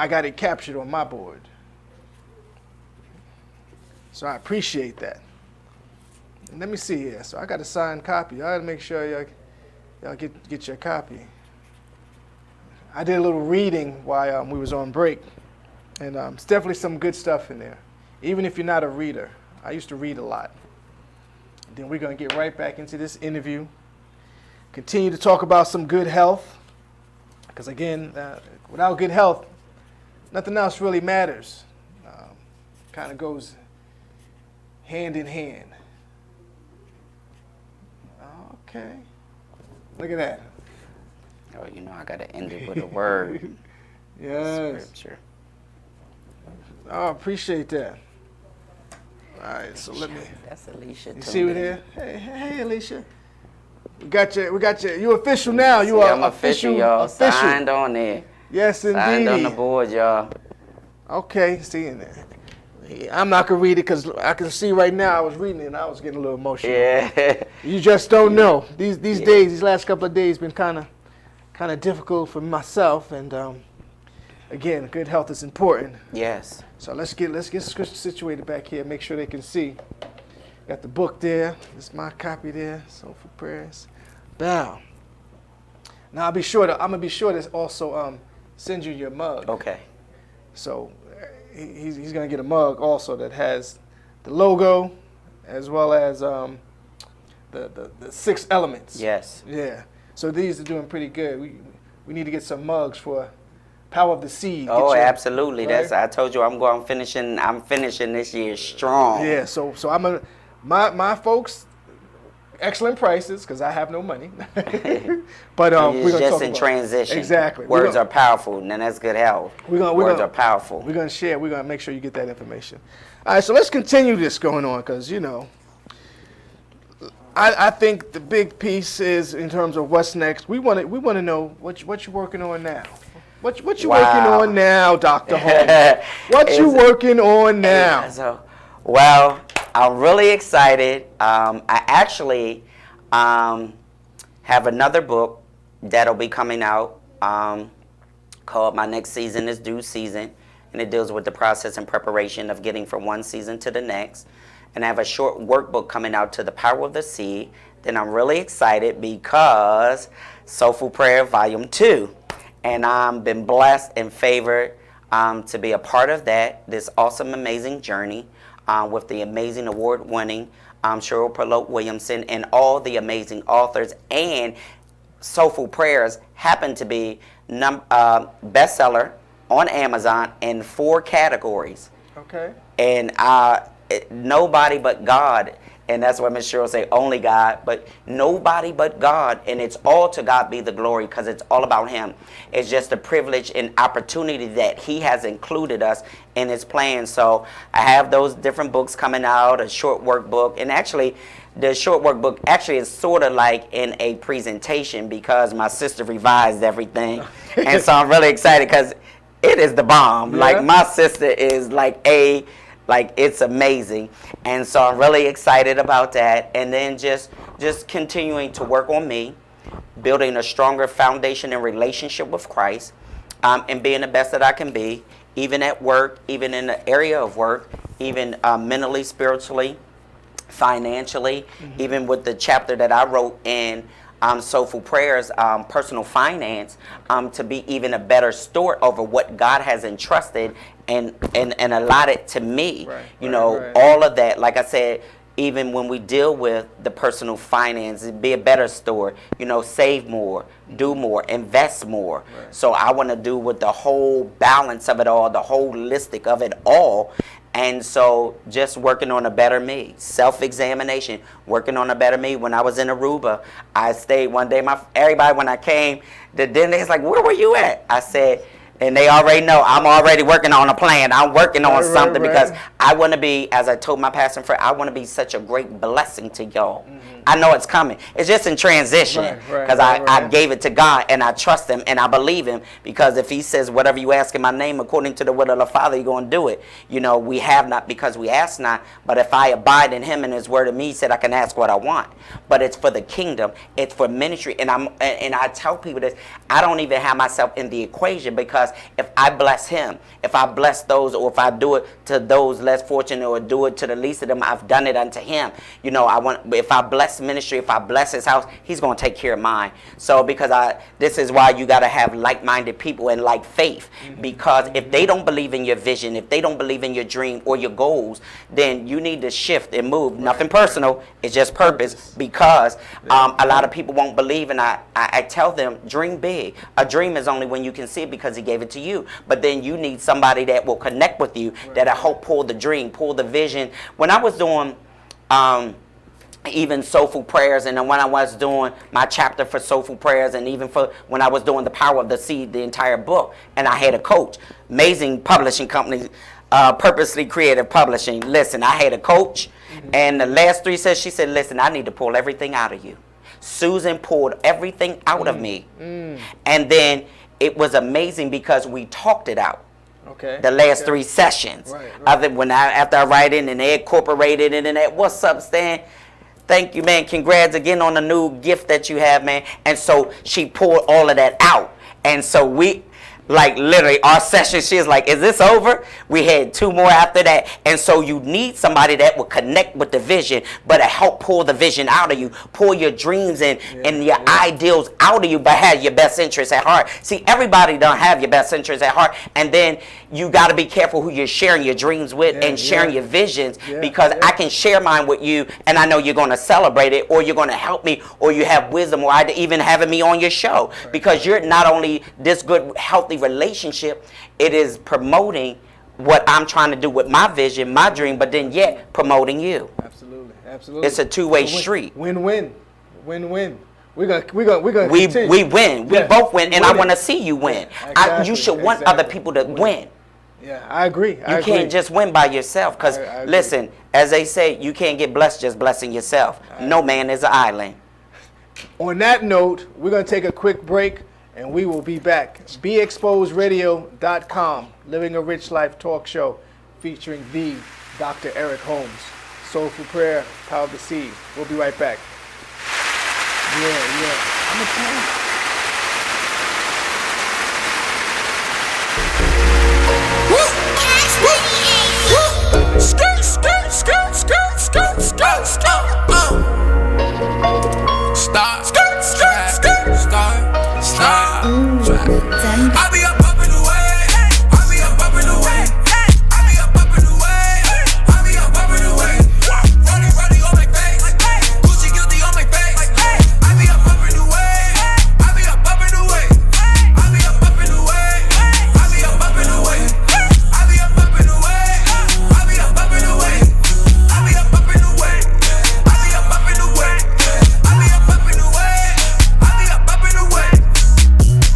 I got it captured on my board. So I appreciate that. And let me see here. So I got a signed copy. I got to make sure y'all get your copy. I did a little reading while we was on break, and it's definitely some good stuff in there. Even if you're not a reader, I used to read a lot. And then we're going to get right back into this interview. Continue to talk about some good health, because again, without good health, nothing else really matters. Kind of goes hand in hand. Okay. Look at that. Oh, you know I got to end it with a word. Yes. Scripture. Oh, appreciate that. All right, so let me. That's Alicia. You see it here? Hey, Alicia. We got you. You official now. You are I'm official, y'all. Signed on there. Yes, indeed. Signed on the board, y'all. Okay, see in there. I'm not gonna read it because I can see right now. I was reading it and I was getting a little emotional. Yeah. You just don't know. These days, these last couple of days, been kind of difficult for myself. And again, good health is important. Yes. So let's get situated back here. Make sure they can see. Got the book there. This is my copy there. Soulful Prayers. Bow. Now I'm gonna be sure to also send you your mug. Okay. So he's gonna get a mug also that has the logo as well as the 6 elements. Yes. Yeah. So these are doing pretty good. We need to get some mugs for Power of the Seed. Oh, absolutely. Right? I told you I'm finishing this year strong. Yeah. So I'm my folks. Excellent prices because I have no money. But we're gonna just talk in about transition. Exactly. Words are powerful, and that's good health. Words are powerful. We're gonna share. We're gonna make sure you get that information. All right. So let's continue this going on because I think the big piece is in terms of what's next. We want to know what you're working on now. What you working on now, Dr. Holmes? What you working on now? Well, I'm really excited. I actually have another book that'll be coming out called My Next Season is Due Season, and it deals with the process and preparation of getting from one season to the next. And I have a short workbook coming out to the Power of the Seed. Then I'm really excited because Soulful Prayer Volume 2. And I've been blessed and favored to be a part of this awesome, amazing journey with the amazing award-winning Cheryl Perlotte Williamson and all the amazing authors. And Soulful Prayers happen to be bestseller on Amazon in 4 categories. Okay. And nobody but God, and that's why Miss Cheryl say only God, but nobody but God, and it's all to God be the glory because it's all about Him. It's just a privilege and opportunity that He has included us in His plan. So I have those different books coming out, a short workbook, and actually the short workbook actually is sort of like in a presentation because my sister revised everything, and so I'm really excited because it is the bomb. Yeah. Like my sister is like it's amazing. And so I'm really excited about that. And then just continuing to work on me, building a stronger foundation and relationship with Christ, and being the best that I can be, even at work, even in the area of work, even mentally, spiritually, financially, even with the chapter that I wrote in Soulful Prayers, personal finance, to be even a better steward over what God has entrusted and allotted to me. Right, all of that, like I said, even when we deal with the personal finance, be a better steward, save more, do more, invest more. Right. So I want to do with the whole balance of it all, the holistic of it all. And so just working on a better me, self-examination, working on a better me. When I was in Aruba, I stayed one day, everybody when I came, the dentist like, where were you at? I said, And they already know I'm already working on a plan. I'm working on something because I want to be, as I told my pastor friend, I want to be such a great blessing to y'all. I know it's coming. It's just in transition because I gave it to God and I trust him and I believe him, because if he says whatever you ask in my name according to the will of the Father, you're going to do it. You know, we have not because we ask not, but if I abide in him and his word of me, he said I can ask what I want. But it's for the kingdom. It's for ministry. And I tell people this, I don't even have myself in the equation, because if I bless him, if I bless those, or if I do it to those less fortunate or do it to the least of them, I've done it unto him. You know, if I bless ministry, if I bless his house, he's going to take care of mine. So because this is why you got to have like-minded people and like faith, because if they don't believe in your vision, if they don't believe in your dream or your goals, then you need to shift and move. Nothing personal, it's just purpose, because a lot of people won't believe, and I tell them, dream big. A dream is only when you can see it because he gave it to you, but then you need somebody that will connect with you, that'll help pull the dream, pull the vision. When I was doing even Soulful Prayers, and then when I was doing my chapter for Soulful Prayers, and even for when I was doing The Power of the Seed, the entire book, and I had a coach, amazing publishing company, Purposely Creative Publishing. Listen, I had a coach, and the last 3 says, she said, listen, I need to pull everything out of you. Susan pulled everything out of me, and then it was amazing because we talked it out. The last 3 sessions. After I write in and they incorporated it in that. What's up, Stan? Thank you, man. Congrats again on the new gift that you have, man. And so she pulled all of that out. And so we, like literally our session, she was like, is this over? We had 2 more after that. And so you need somebody that will connect with the vision, but to help pull the vision out of you, pull your dreams and your ideals out of you, but have your best interests at heart. See, everybody don't have your best interests at heart. And then you got to be careful who you're sharing your dreams with and sharing your visions, because I can share mine with you and I know you're going to celebrate it, or you're going to help me, or you have wisdom, or even having me on your show, because you're not only this good, healthy relationship, it is promoting what I'm trying to do with my vision, my dream, but then yet promoting you. Absolutely. It's a two-way street. Win-win. Win-win. We win. We both win, and I want to see you win. You should want other people to win. Yeah, I agree. You can't just win by yourself, because listen, as they say, you can't get blessed just blessing yourself. No man is an island. On that note, we're going to take a quick break, and we will be back. BeExposedRadio.com, Living a Rich Life talk show featuring the Dr. Eric Holmes. Soulful Prayer, Power of the Seed. We'll be right back. I'm a fan. Skirt, skirt, skirt, skirt, skirt, skirt, skirt. Stop. Skirt, skirt, skirt. Start. Stop. I be up in the way. I be up in the way. I be up in the way. I be up in the way. Running on my face. Gucci guilty on my face. I be up in the way. I be up in the way. I be up in the way. I be up in the way. I be up in the way. I be up in the way. I be up in the way. I be up in the way. I be up in the way. I be up in the way.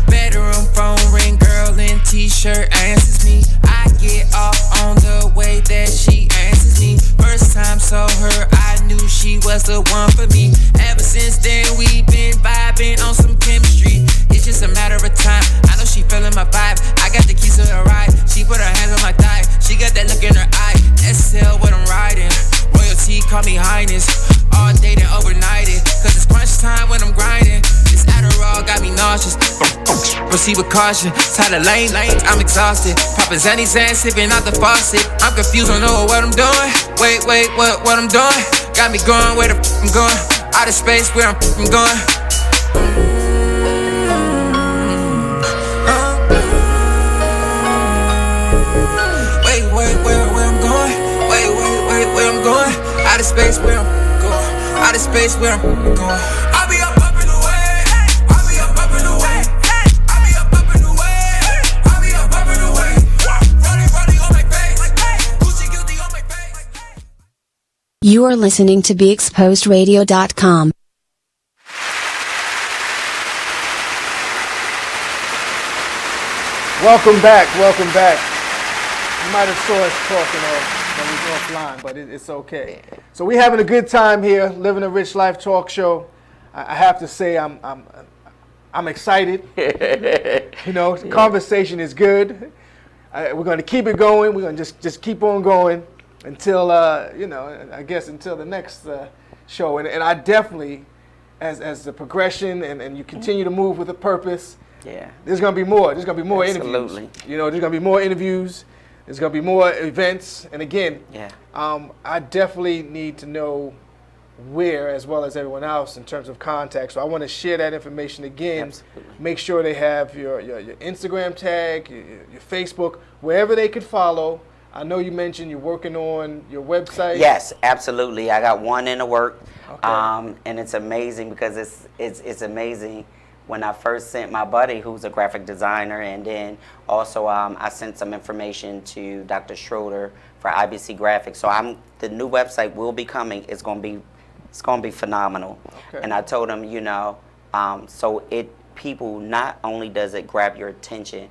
Bedroom phone ring, girl in t-shirt answers me. I get off on the way that she answers me. First time saw her, I knew she was the one for me. Ever since then, we've been vibing on some chemistry. It's just a matter of time. I know she feeling my vibe. I got the keys to the ride. She put her hands on my thigh. She got that look in her eye. SL what I'm riding. Royalty, call me highness. All day and overnighted. Cause it's crunch time when I'm grinding. This Adderall got me nauseous. Proceed with caution. Tired of lanes, I'm exhausted. Poppin' Zanny Zan, sipping out the faucet. I'm confused, don't know what I'm doing. Wait, what I'm doing? Got me going where the I'm going. Out of space where I'm going. Wait, where I'm going? Wait, where I'm going? Out of space where I'm going. Out of space where I'm going. I'll be up in the way. I'll be up in the way. I'll be up in the way. I'll be up in the way. Running on my face. Gucci guilty on my face. You are listening to BeExposedRadio.com. Welcome back. Welcome back. You might have saw us talking when we was offline, but it's okay. So we're having a good time here, Living a Rich Life talk show. I have to say I'm excited. You know, the conversation is good. We're going to keep it going. We're going to just keep on going until I guess until the next show. And I definitely, as the progression and you continue to move with a purpose. Yeah. There's going to be more. There's going to be more Absolutely. interviews. You know, there's going to be more interviews. There's going to be more events. And again, I definitely need to know where, as well as everyone else, in terms of contact. So I want to share that information again. Absolutely. Make sure they have your Instagram tag, your Facebook, wherever they could follow. I know you mentioned you're working on your website. Yes, absolutely. I got one in the work, Okay. and it's amazing because it's amazing. When I first sent my buddy, who's a graphic designer, and then also I sent some information to Dr. Schroeder for IBC Graphics. So the new website will be coming. It's gonna be phenomenal. Okay. And I told him, so people, not only does it grab your attention,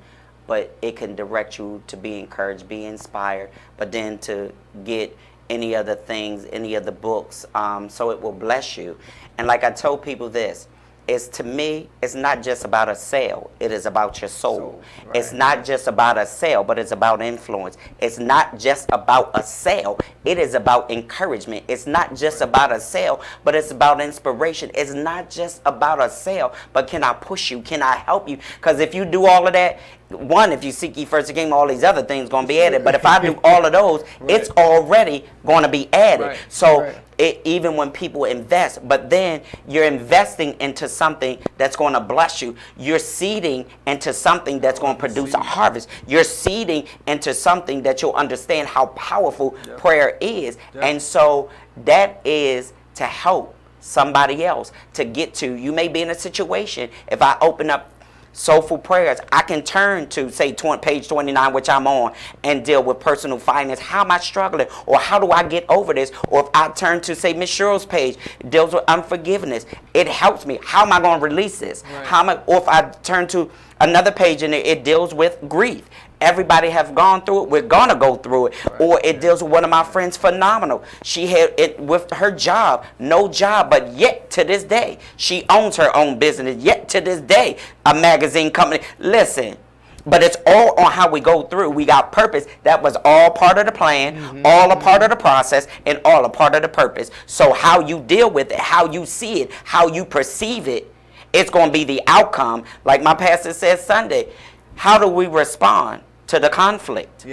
but it can direct you to be encouraged, be inspired, but then to get any other things, any other books, so it will bless you. And like I told people this, to me, it's not just about a sale, it is about your soul. Right. It's not just about a sale, but it's about influence. It's not just about a sale, it is about encouragement. It's not just about a sale, but it's about inspiration. It's not just about a sale, but can I push you? Can I help you? Because if you do all of that, one, if you seek ye first the kingdom, all these other things going to be added. But if I do all of those, it's already going to be added. So even when people invest, but then you're investing into something that's going to bless you. You're seeding into something that's going to produce a harvest. You're seeding into something that you'll understand how powerful prayer is. And so that is to help somebody else to get to. You may be in a situation, if I open up Soulful Prayers, I can turn to, say, page 29, which I'm on, and deal with personal finance. How am I struggling? Or how do I get over this? Or if I turn to, say, Miss Cheryl's page, deals with unforgiveness. It helps me. How am I going to release this? Right. Or if I turn to another page and it deals with grief. Everybody have gone through it. We're going to go through it. Right. Or it deals with one of my friends, phenomenal. She had it with her job, no job, but yet to this day, she owns her own business. Yet to this day, a magazine company. Listen, but it's all on how we go through. We got purpose. That was all part of the plan, all a part of the process, and all a part of the purpose. So how you deal with it, how you see it, how you perceive it, it's going to be the outcome. Like my pastor said Sunday, how do we respond to the conflict?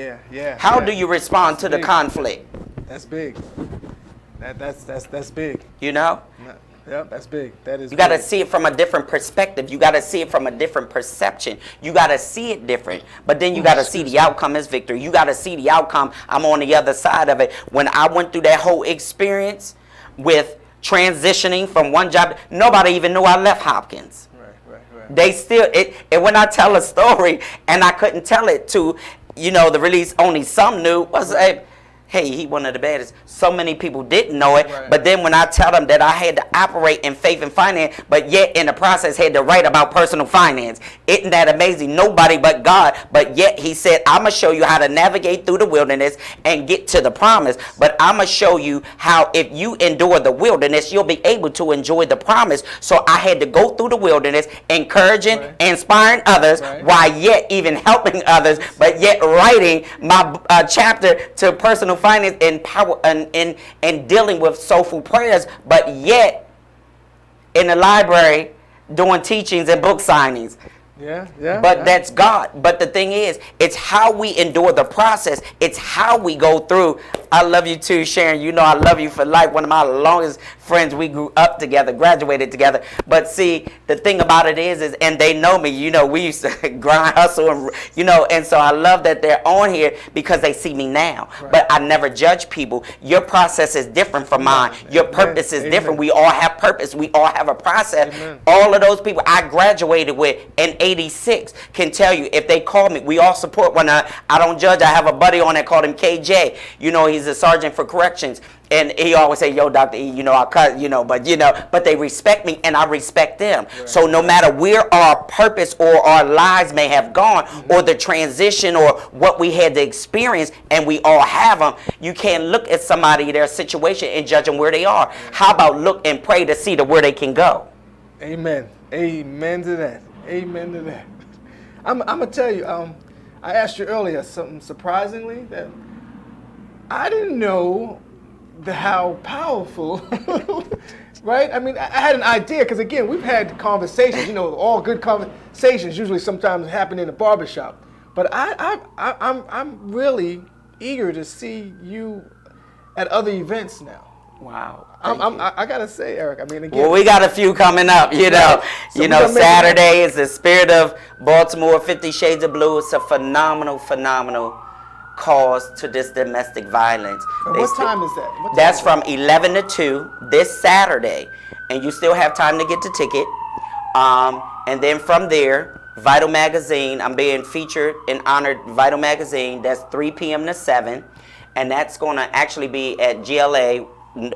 How do you respond to the conflict? That's big. That's big. You know? Yep, that's big. That is. You got to see it from a different perspective. You got to see it from a different perception. You got to see it different. But then you got to see the outcome as victory. You got to see the outcome. I'm on the other side of it. When I went through that whole experience with transitioning from one job, nobody even knew I left Hopkins. They still, and when I tell a story and I couldn't tell it to, the release, only some knew, was like, hey, he one of the baddest. So many people didn't know it. But then when I tell them that I had to operate in faith and finance, but yet in the process had to write about personal finance. Isn't that amazing? Nobody but God. But yet he said, I'm going to show you how to navigate through the wilderness and get to the promise. But I'm going to show you how if you endure the wilderness, you'll be able to enjoy the promise. So I had to go through the wilderness, encouraging, inspiring others, while yet even helping others, but yet writing my chapter to personal finance and power and dealing with soulful prayers, but yet in the library doing teachings and book signings. But that's God. But the thing is, it's how we endure the process. It's how we go through. I love you too, Sharon. You know I love you for life. One of my longest friends. We grew up together, graduated together. But see, the thing about it is and they know me. We used to grind, hustle, and and so I love that they're on here because they see me now. But I never judge people. Your process is different from mine. Your purpose is different. We all have purpose. We all have a process. All of those people I graduated with in 86 can tell you if they call me, we all support one another. I don't judge. I have a buddy on there called him KJ. He's a sergeant for corrections. And he always say, yo, Dr. E, I cut, but they respect me and I respect them. Right. So no matter where our purpose or our lives may have gone, or the transition or what we had to experience, and we all have them, you can't look at somebody, their situation, and judge them where they are. How about look and pray to see to where they can go? Amen. Amen to that. Amen to that. I'm going to tell you, I asked you earlier something surprisingly that I didn't know how powerful, right? I mean, I had an idea because, again, we've had conversations, all good conversations usually sometimes happen in a barbershop. But I'm really eager to see you at other events now. Wow. I got to say, Eric, I mean, again. Well, we got a few coming up, So Saturday is the Spirit of Baltimore, 50 Shades of Blue. It's a phenomenal cause to this domestic violence. And what time is that? That's from 11 to 2 this Saturday. And you still have time to get the ticket. And then from there, Vital Magazine, I'm being featured and honored Vital Magazine. That's 3 p.m. to 7. And that's going to actually be at GLA,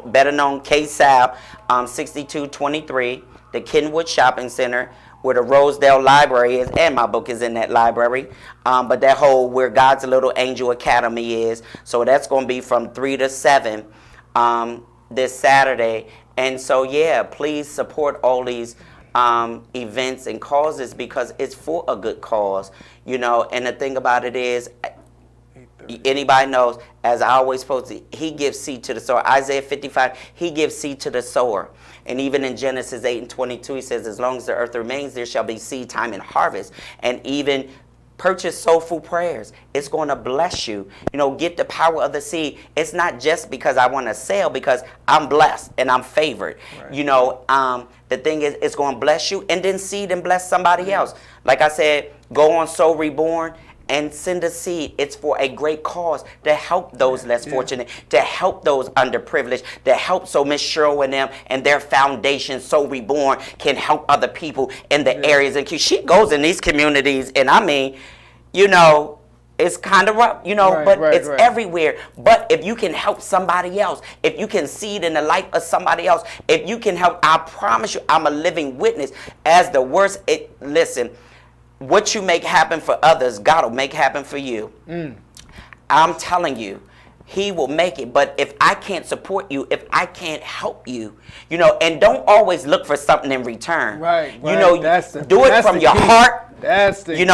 better known K-Sal, 6223, the Kenwood Shopping Center, where the Rosedale Library is, and my book is in that library. But that whole where God's Little Angel Academy is. So that's going to be from 3 to 7 this Saturday. And so, yeah, please support all these events and causes because it's for a good cause. And the thing about it is, anybody knows, as I always post, he gives seed to the sower. Isaiah 55, he gives seed to the sower. And even in Genesis 8 and 22, he says, as long as the earth remains, there shall be seed time and harvest. And even purchase soulful prayers. It's going to bless you. Get the power of the seed. It's not just because I want to sell, because I'm blessed and I'm favored. Right. The thing is, it's going to bless you, and then seed and bless somebody else. Like I said, go on Soul Reborn and send a seed. It's for a great cause to help those less fortunate, to help those underprivileged, to help so Miss Cheryl and them and their foundation, So Reborn, can help other people in the areas. And she goes in these communities, and I mean, it's kind of rough, but it's everywhere. But if you can help somebody else, if you can seed in the life of somebody else, if you can help, I promise you, I'm a living witness. As the worst, listen, what you make happen for others, God will make happen for you. I'm telling you, he will make it. But if I can't support you, if I can't help you, and don't always look for something in return. Right. Do it from your heart. That's the key.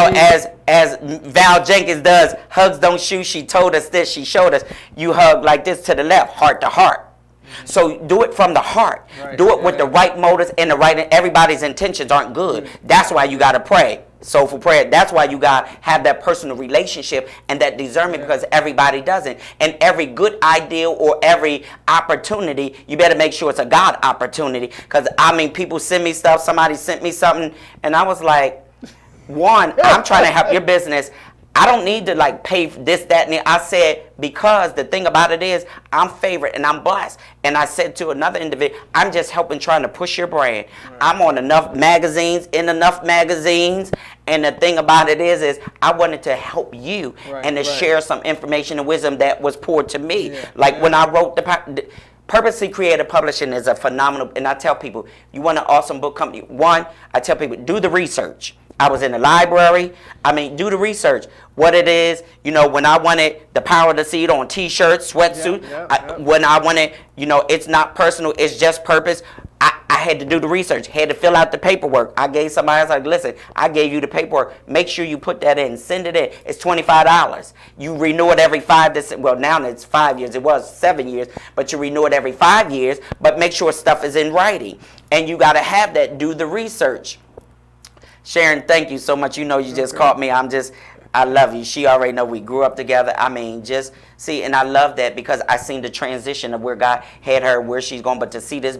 As Val Jenkins does, hugs don't shoot. She told us this. She showed us. You hug like this to the left, heart to heart. So do it from the heart. Do it with the right motives and the right. Everybody's intentions aren't good. That's why you got to pray. Soulful prayer. That's why you got to have that personal relationship and that discernment, because everybody doesn't. And every good idea or every opportunity, you better make sure it's a God opportunity. Because, people send me stuff. Somebody sent me something, and I was like, one, I'm trying to help your business. I don't need to pay for this, that, and the. I said, because the thing about it is, I'm favored and I'm blessed. And I said to another individual, I'm just helping trying to push your brand. Right. I'm on enough magazines, and the thing about it is I wanted to help you and to share some information and wisdom that was poured to me. Yeah. When I wrote the Purposely Creative Publishing is a phenomenal, and I tell people, you want an awesome book company. One, I tell people, do the research. I was in the library. Do the research. What it is, when I wanted the power of the seed on T-shirts, sweatsuit, when I wanted, it's not personal, it's just purpose. I had to do the research, had to fill out the paperwork. I gave somebody else, listen, I gave you the paperwork. Make sure you put that in, send it in. It's $25. You renew it every now it's 5 years. It was 7 years, but you renew it every 5 years. But make sure stuff is in writing. And you got to have that, do the research. Sharon, thank you so much. You just caught me. I love you. She already know we grew up together. And I love that because I seen the transition of where God had her, where she's going. But to see this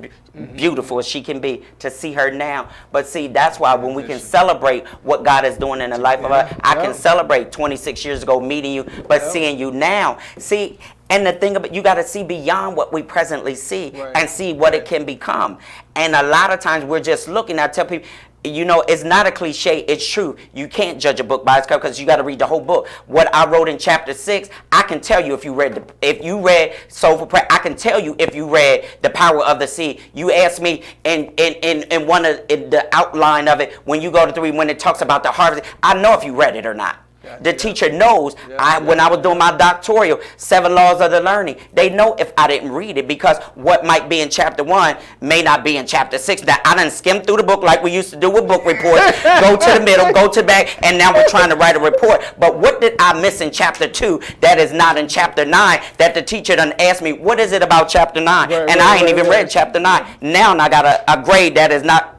beautiful as she can be, to see her now. But see, that's why when we can celebrate what God is doing in the life of her, I can celebrate 26 years ago meeting you, but seeing you now. See, and the thing about you got to see beyond what we presently see and see what it can become. And a lot of times we're just looking. I tell people, You know, it's not a cliche. It's true. You can't judge a book by its cover because you got to read the whole book. What I wrote in chapter 6, I can tell you if you read Soulful Prayer. I can tell you if you read The Power of the Seed. You asked me in the outline of it when you go to 3 when it talks about the harvest. I know if you read it or not. The teacher knows. When I was doing my doctoral, 7 Laws of the Learning, they know if I didn't read it because what might be in chapter 1 may not be in chapter 6. Now, I done skimmed through the book like we used to do with book reports. Go to the middle, go to the back, and now we're trying to write a report. But what did I miss in chapter 2 that is not in chapter 9 that the teacher done asked me, what is it about chapter 9? I ain't even read chapter 9. Now I got a grade that is not.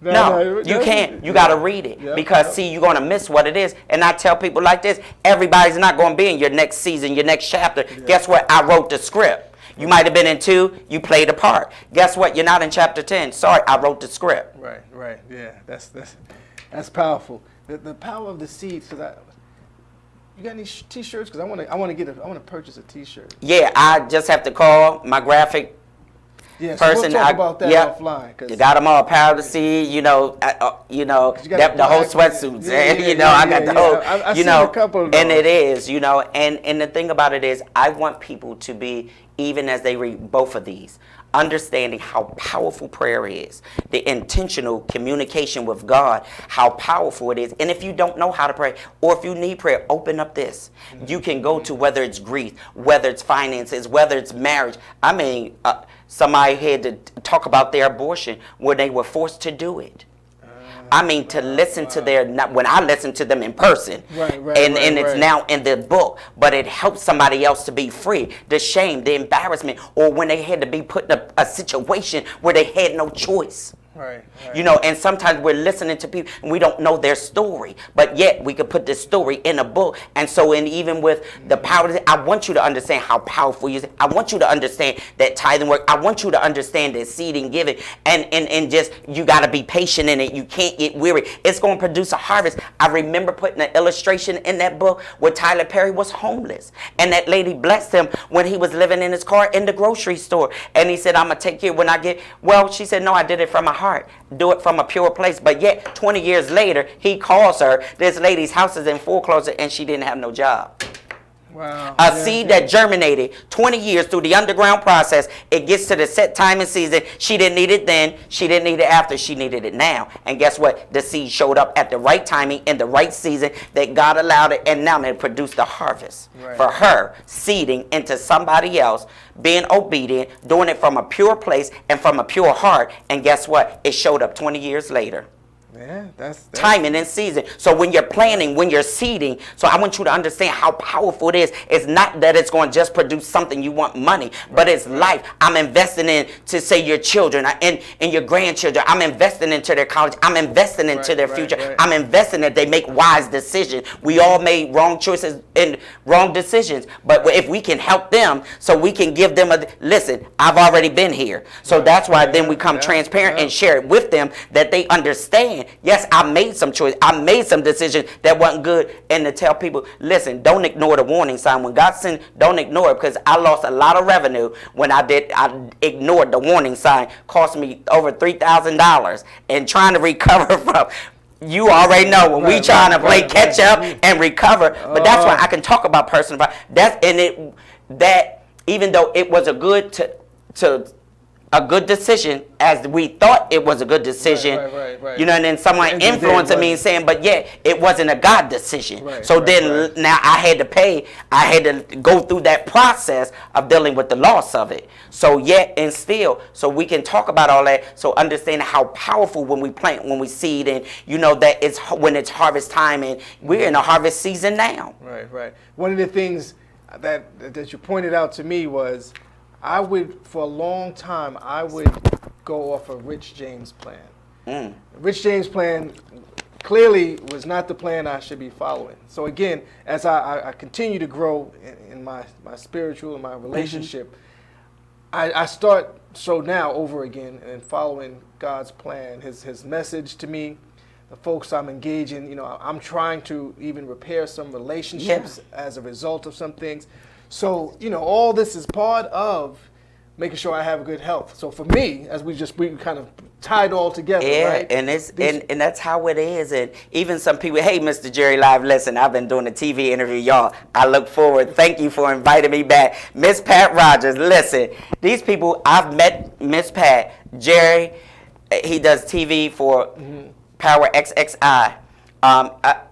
No, you can't. You got to read it because, see, you're going to miss what it is. And I tell people like this, everybody's not going to be in your next season, your next chapter. Guess what? I wrote the script. You might have been in 2, you played a part. Guess what? You're not in chapter 10. Sorry, I wrote the script. Right. Yeah, that's powerful. The power of the seeds, because you got any T-shirts? Because I want to purchase a T-shirt. Yeah, I just have to call my graphic person. We'll talk about that offline. You got them all, Power of the Seed, the whole sweatsuits. I got the whole, I've seen a couple of those. And it is, and the thing about it is, I want people to be, even as they read both of these, understanding how powerful prayer is, the intentional communication with God, how powerful it is. And if you don't know how to pray, or if you need prayer, open up this. You can go to whether it's grief, whether it's finances, whether it's marriage. I mean, somebody had to talk about their abortion where they were forced to do it. I mean, to listen to when I listen to them in person, and it's now in the book, but it helps somebody else to be free, the shame, the embarrassment, or when they had to be put in a situation where they had no choice. And sometimes we're listening to people and we don't know their story, but yet we could put this story in a book. And so, even with the power, I want you to understand how powerful you is. I want you to understand that tithing work. I want you to understand that seeding, giving, and just you got to be patient in it. You can't get weary. It's going to produce a harvest. I remember putting an illustration in that book where Tyler Perry was homeless, and that lady blessed him when he was living in his car in the grocery store, and he said, "I'm gonna take care when I get well." She said, "No, I did it from my heart. Do it from a pure place." But yet 20 years later he calls her, this lady's house is in foreclosure and she didn't have no job. Wow. A seed that germinated 20 years through the underground process, it gets to the set time and season. She didn't need it then, she didn't need it after, she needed it now. And guess what? The seed showed up at the right timing in the right season that God allowed it, and now it produced a harvest for her, seeding into somebody else, being obedient, doing it from a pure place and from a pure heart. And guess what? It showed up 20 years later. Yeah, that's timing and season. So when you're planning, when you're seeding, so I want you to understand how powerful it is. It's not that it's going to just produce something you want money, but it's life. I'm investing in, to say, your children and your grandchildren. I'm investing into their college. I'm investing into their future. I'm investing that they make wise decisions. We all made wrong choices and wrong decisions, but if we can help them, so we can give them listen, I've already been here. So that's why then we come transparent and share it with them, that they understand. Yes, I made some choice. I made some decisions that wasn't good. And to tell people, listen, don't ignore the warning sign. When God sent, don't ignore it, because I lost a lot of revenue when I ignored the warning sign. Cost me over $3,000 and trying to recover from. You already know when we trying to play catch up and recover. But that's why I can talk about personal. That even though it was a good decision, as we thought it was a good decision, and then someone influencing me and saying, but yet it wasn't a God decision. Now I had to go through that process of dealing with the loss of it. So yet and still, so we can talk about all that. So understand how powerful when we plant, when we seed, and that it's when it's harvest time, and we're in a harvest season now. Right. One of the things that you pointed out to me was, for a long time, I would go off a Rich James plan. Rich James plan clearly was not the plan I should be following. So again, as I continue to grow in my spiritual and my relationship, I start now over again and following God's plan, his message to me, the folks I'm engaging. I'm trying to even repair some relationships as a result of some things. So, all this is part of making sure I have good health. So for me, as we kind of tied all together, right? And it's and that's how it is. And even some people, hey, Mr. Jerry Live, listen, I've been doing a TV interview, y'all. I look forward. Thank you for inviting me back. Miss Pat Rogers, listen, these people, I've met Miss Pat. Jerry, he does TV for Power XXI.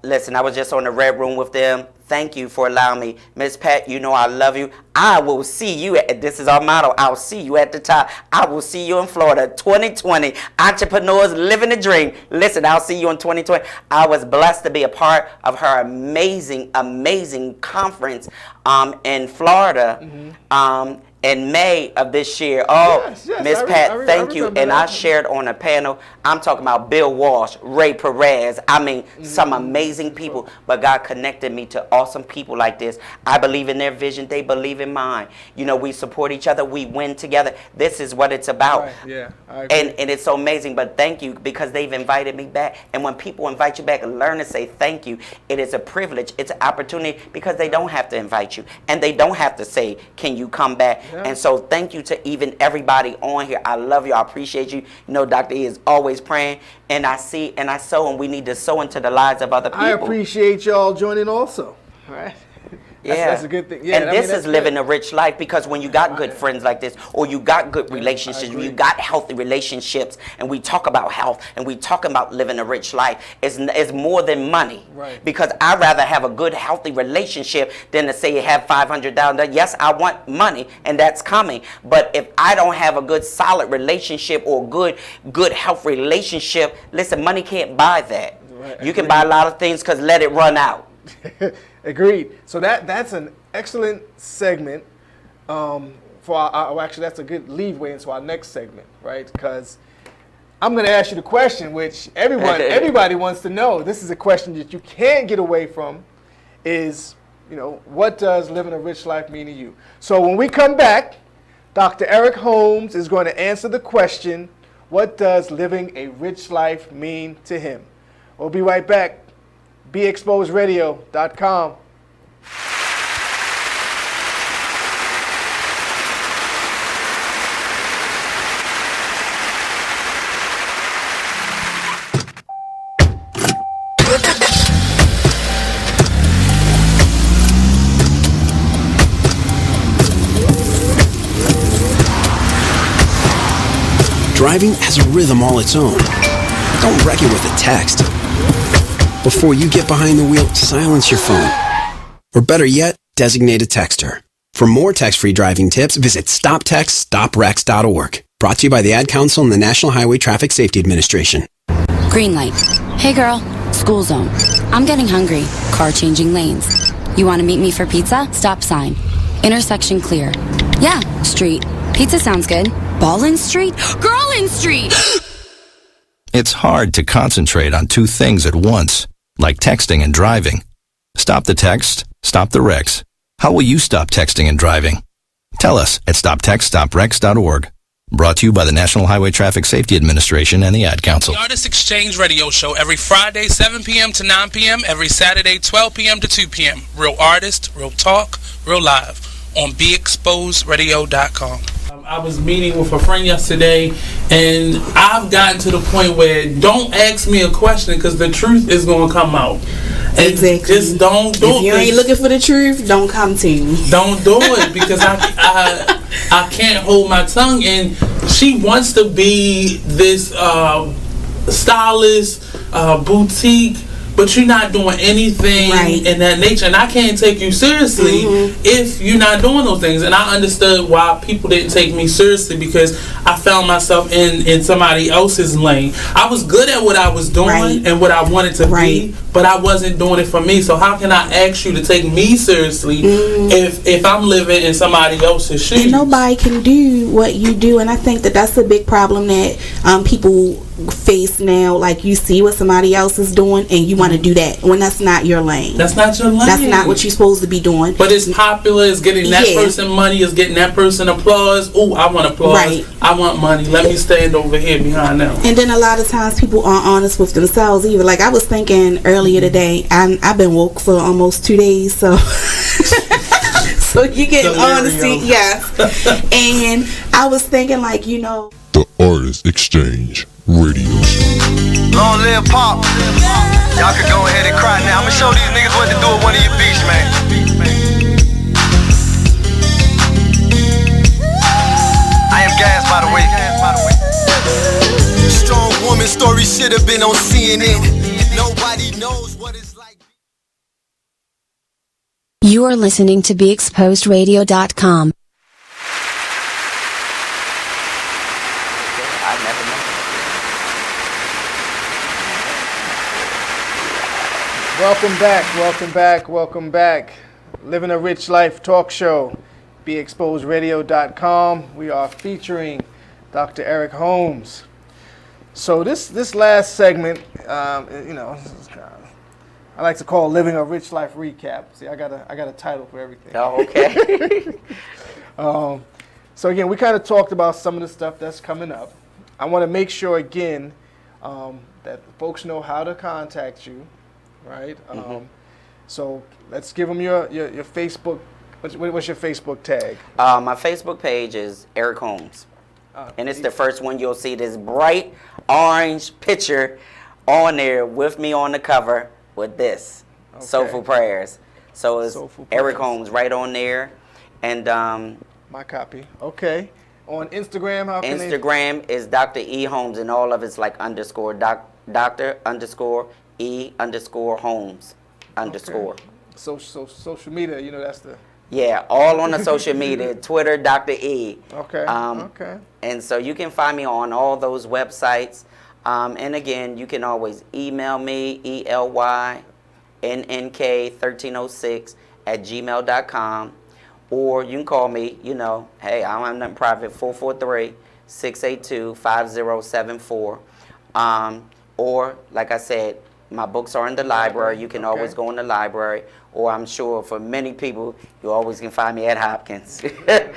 Listen, I was just on the Red Room with them. Thank you for allowing me. Miss Pat, you know I love you. I will see you this is our motto. I'll see you at the top. I will see you in Florida 2020. Entrepreneurs living the dream. Listen, I'll see you in 2020. I was blessed to be a part of her amazing, amazing conference in Florida. In May of this year. Miss Pat, thank you. And I shared on a panel, I'm talking about Bill Walsh, Ray Perez, I mean, some amazing people, but God connected me to awesome people like this. I believe in their vision, they believe in mine. You know, we support each other, we win together. This is what it's about. Right. Yeah, I agree. And it's so amazing, but thank you, because they've invited me back. And when people invite you back, learn to say thank you. It is a privilege, it's an opportunity, because they don't have to invite you, and they don't have to say, can you come back? And so thank you to even everybody on here. I love you. I appreciate you. You know, Dr. E is always praying. And I see and I sow, and we need to sow into the lives of other people. I appreciate y'all joining also. All right. That's a good thing. Yeah, and this is living a rich life, because when you got good friends like this, or you got good relationships, you got healthy relationships, and we talk about health, and we talk about living a rich life, it's more than money. Right. Because I'd rather have a good, healthy relationship than to say you have $500,000. Yes, I want money, and that's coming. But if I don't have a good, solid relationship or good health relationship, listen, money can't buy that. Right. You can buy a lot of things, because let it run out. Agreed. So that's an excellent segment for our actually, that's a good leadway into our next segment, right? Because I'm going to ask you the question which everybody wants to know. This is a question that you can't get away from, is, you know, what does living a rich life mean to you? So when we come back, Dr. Eric Holmes is going to answer the question, what does living a rich life mean to him? We'll be right back. BeExposedRadio.com. Driving has a rhythm all its own. Don't wreck it with a text. Before you get behind the wheel, silence your phone. Or better yet, designate a texter. For more text-free driving tips, visit stoptextstoprex.org. Brought to you by the Ad Council and the National Highway Traffic Safety Administration. Green light. Hey girl, school zone. I'm getting hungry. Car changing lanes. You want to meet me for pizza? Stop sign. Intersection clear. Yeah, street. Pizza sounds good. Ballin' Street? Girlin' Street! It's hard to concentrate on two things at once, like texting and driving. Stop the text, stop the wrecks. How will you stop texting and driving? Tell us at stoptextstoprex.org. Brought to you by the National Highway Traffic Safety Administration and the Ad Council. The Artist Exchange Radio Show every Friday, 7 p.m. to 9 p.m., every Saturday, 12 p.m. to 2 p.m. Real artist, real talk, real live on BeExposedRadio.com. I was meeting with a friend yesterday, and I've gotten to the point where don't ask me a question, because the truth is going to come out. And exactly. Just don't do it. If you ain't looking for the truth, don't come to me. Don't do it, because I can't hold my tongue. And she wants to be this stylist, boutique, but you're not doing anything in that nature, and I can't take you seriously if you're not doing those things. And I understood why people didn't take me seriously, because I found myself in somebody else's lane. I was good at what I was doing and what I wanted to be, but I wasn't doing it for me. So how can I ask you to take me seriously if I'm living in somebody else's shoes? And nobody can do what you do, and I think that's a big problem that people face now. Like, you see what somebody else is doing and you want to do that when that's not your lane. That's not your lane. That's not what you're supposed to be doing. But it's popular, it's getting that person money, it's getting that person applause. Oh, I want applause. I want money. Let me stand over here behind them. And then a lot of times people aren't honest with themselves either. Like, I was thinking earlier today, I've been woke for almost 2 days, so so you get honesty, yes. And I was thinking, like, you know, The Artist Exchange Radio Show. Long live Pop. Y'all can go ahead and cry now. I'ma show these niggas what to do with one of your beats, man. I am Gas, by the way. Strong woman story should have been on CNN. Nobody knows what it's like. You are listening to BeExposedRadio.com. Welcome back. Living a Rich Life talk show, BeExposedRadio.com. We are featuring Dr. Eric Holmes. So this last segment, I like to call Living a Rich Life Recap. See, I got a title for everything. Oh, okay. So again, we kind of talked about some of the stuff that's coming up. I want to make sure again that folks know how to contact you, right? So let's give them your Facebook. What's your Facebook tag? My Facebook page is Eric Holmes. And it's the first one you'll see, this bright orange picture on there with me on the cover with this, Soulful Prayers. So it's Eric Holmes right on there. And my copy. Okay. On Instagram, how can Instagram is Dr. E. Holmes, and all of it's like underscore, Dr. underscore E underscore Holmes underscore. So social media, that's the... Yeah, all on the social media, Twitter, Dr. E. Okay, okay. And so you can find me on all those websites. And again, you can always email me, ELYNNK1306@gmail.com. Or you can call me, hey, I don't have nothing private, 443-682-5074. Or, like I said, my books are in the library. You can always go in the library. Or I'm sure for many people, you always can find me at Hopkins. Or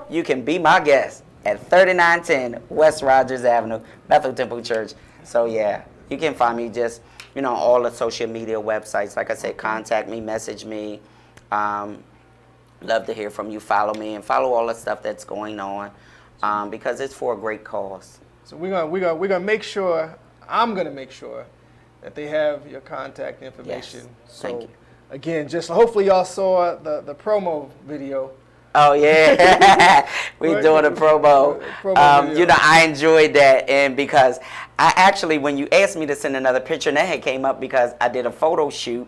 you can be my guest at 3910 West Rogers Avenue, Bethel Temple Church. So yeah, you can find me just, all the social media websites. Like I said, contact me, message me. Love to hear from you. Follow me and follow all the stuff that's going on, because it's for a great cause. So we're gonna make sure. I'm gonna make sure that they have your contact information. Yes. So Thank you. Again, just hopefully y'all saw the promo video. Oh yeah, we doing a promo. I enjoyed that, and because I actually, when you asked me to send another picture, and that had came up because I did a photo shoot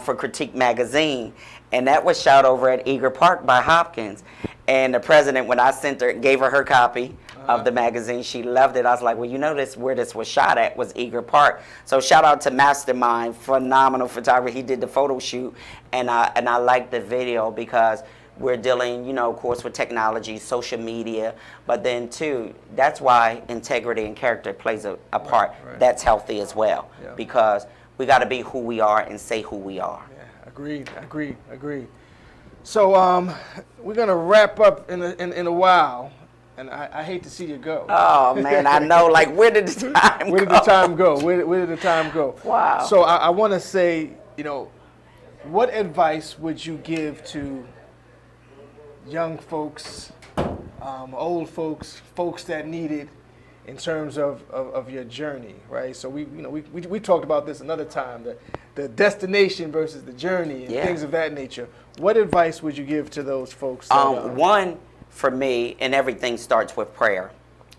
for Critique Magazine, and that was shot over at Eager Park by Hopkins. And the president, when I gave her her copy of the magazine, she loved it. I was like, well, where this was shot at was Eager Park. So shout out to Mastermind, phenomenal photographer. He did the photo shoot, and I liked the video because we're dealing, of course, with technology, social media, but then too, that's why integrity and character plays a part. Right. That's healthy as well, because we got to be who we are and say who we are. Yeah, agreed. So we're gonna wrap up in a while, and I hate to see you go. Oh man, I know. Like, where did the time go? Where did the time go? Where did the time go? Wow. So I want to say, what advice would you give to young folks, old folks, folks that need it, in terms of your journey, right? So we talked about this another time, the destination versus the journey and things of that nature. What advice would you give to those folks? One, for me, and everything starts with prayer.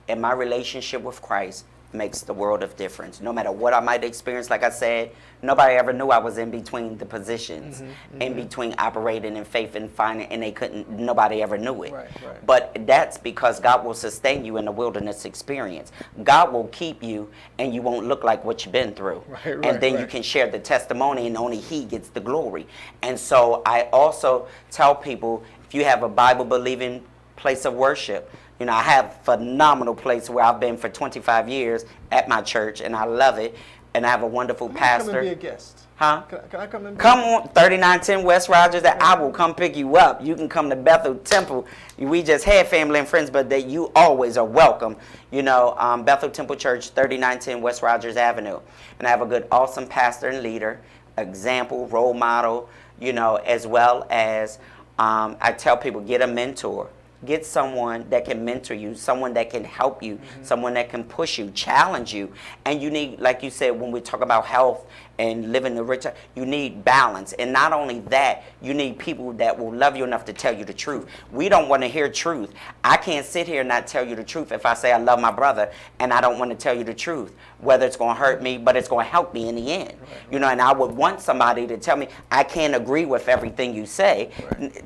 And my relationship with Christ makes the world of difference. No matter what I might experience, like I said, nobody ever knew I was in between the positions, in between operating in faith and finance, and nobody ever knew it. Right. But that's because God will sustain you in the wilderness experience. God will keep you, and you won't look like what you've been through. And then you can share the testimony, and only He gets the glory. And so I also tell people, if you have a Bible-believing place of worship, I have a phenomenal place where I've been for 25 years at my church, and I love it. And I have a wonderful pastor. Come and be a guest. Huh? Can I come and be Come on, 3910 West Rogers, that I will come pick you up. You can come to Bethel Temple. We just had family and friends, but that you always are welcome. Bethel Temple Church, 3910 West Rogers Avenue. And I have a good, awesome pastor and leader, example, role model, as well as I tell people, get a mentor. Get someone that can mentor you, someone that can help you, someone that can push you, challenge you. And you need, like you said, when we talk about health and living the rich, you need balance. And not only that, you need people that will love you enough to tell you the truth. We don't want to hear truth. I can't sit here and not tell you the truth if I say I love my brother and I don't want to tell you the truth, whether it's going to hurt me, but it's going to help me in the end. You know, and I would want somebody to tell me, I can't agree with everything you say.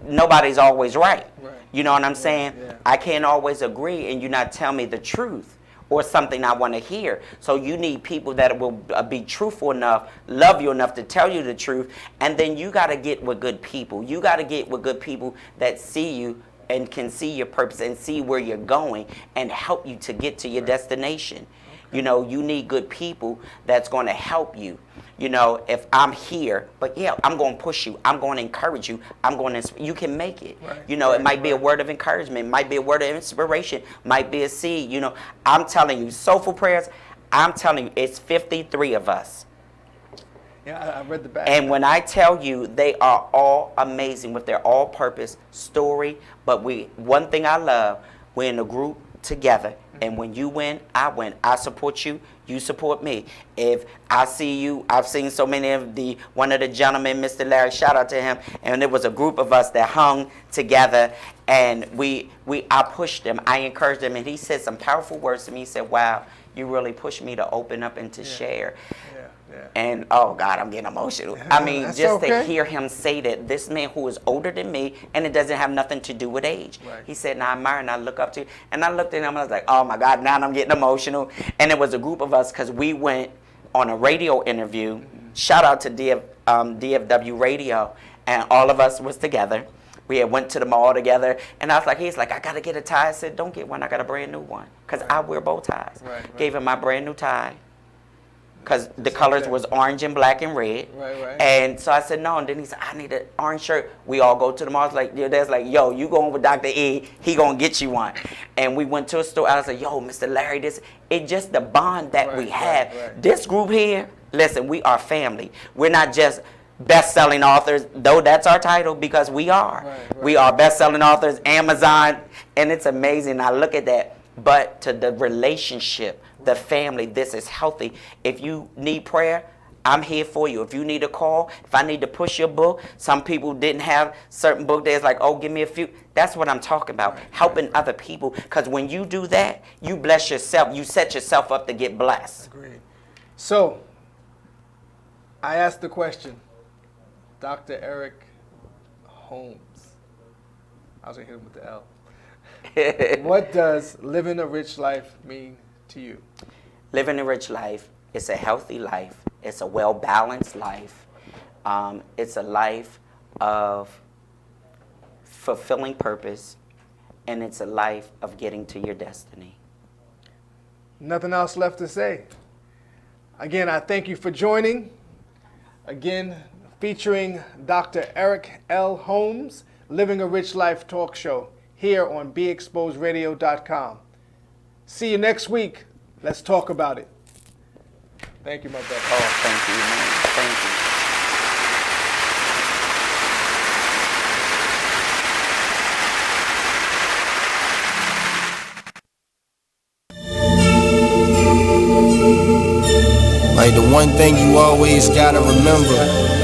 Nobody's always right. You know what I'm saying? I can't always agree and you not tell me the truth or something I want to hear. So you need people that will be truthful enough, love you enough to tell you the truth, and then you got to get with good people. You got to get with good people that see you and can see your purpose and see where you're going and help you to get to your destination. You know, you need good people that's going to help you. You know, if I'm here, but yeah, I'm going to push you. I'm going to encourage you. I'm going to, you can make it. You know, it might be a word of encouragement. It might be a word of inspiration. Might be a seed. You know, I'm telling you, Soulful Prayers, I'm telling you, it's 53 of us. Yeah, I read the back. And when I tell you, they are all amazing with their all-purpose story. But one thing I love, we're in a group together. And when you win, I win. I support you, you support me. If I see you, I've seen so many of one of the gentlemen, Mr. Larry, shout out to him, and there was a group of us that hung together, and I pushed him, I encouraged him, and he said some powerful words to me. He said, wow, you really pushed me to open up and to share. And oh God, I'm getting emotional. I mean, just to hear him say that, this man who is older than me, and it doesn't have nothing to do with age. He said, now I admire and I look up to you. And I looked at him and I was like, oh my God, now I'm getting emotional. And it was a group of us because we went on a radio interview. Shout out to DFW Radio. And all of us was together. We had went to the mall together. And I was like, he's like, I got to get a tie. I said, don't get one. I got a brand new one. Because I wear bow ties. Gave him my brand new tie. Because the colors was orange and black and red. And so I said, no. And then he said, I need an orange shirt. We all go to the mall. Like, that's like, yo, you going with Dr. E, he going to get you one. And we went to a store. I was like, yo, Mr. Larry, it's just the bond that we have. This group here, listen, we are family. We're not just best-selling authors, though that's our title, because we are. We are best-selling authors, Amazon, and it's amazing. I look at that. But to the relationship, the family, this is healthy. If you need prayer, I'm here for you. If you need a call, if I need to push your book, some people didn't have certain book days, like, oh, give me a few. That's what I'm talking about, helping other people. Because when you do that, you bless yourself. You set yourself up to get blessed. Agreed. So, I asked the question, Dr. Eric Holmes. I was going to hit him with the L. What does living a rich life mean to you? Living a rich life is a healthy life. It's a well-balanced life. It's a life of fulfilling purpose, and it's a life of getting to your destiny. Nothing else left to say. Again, I thank you for joining. Again, featuring Dr. Eric L. Holmes, Living a Rich Life talk show, here on BeExposedRadio.com. See you next week. Let's talk about it. Thank you, my brother. Oh, thank you, man. Thank you. Like the one thing you always gotta remember,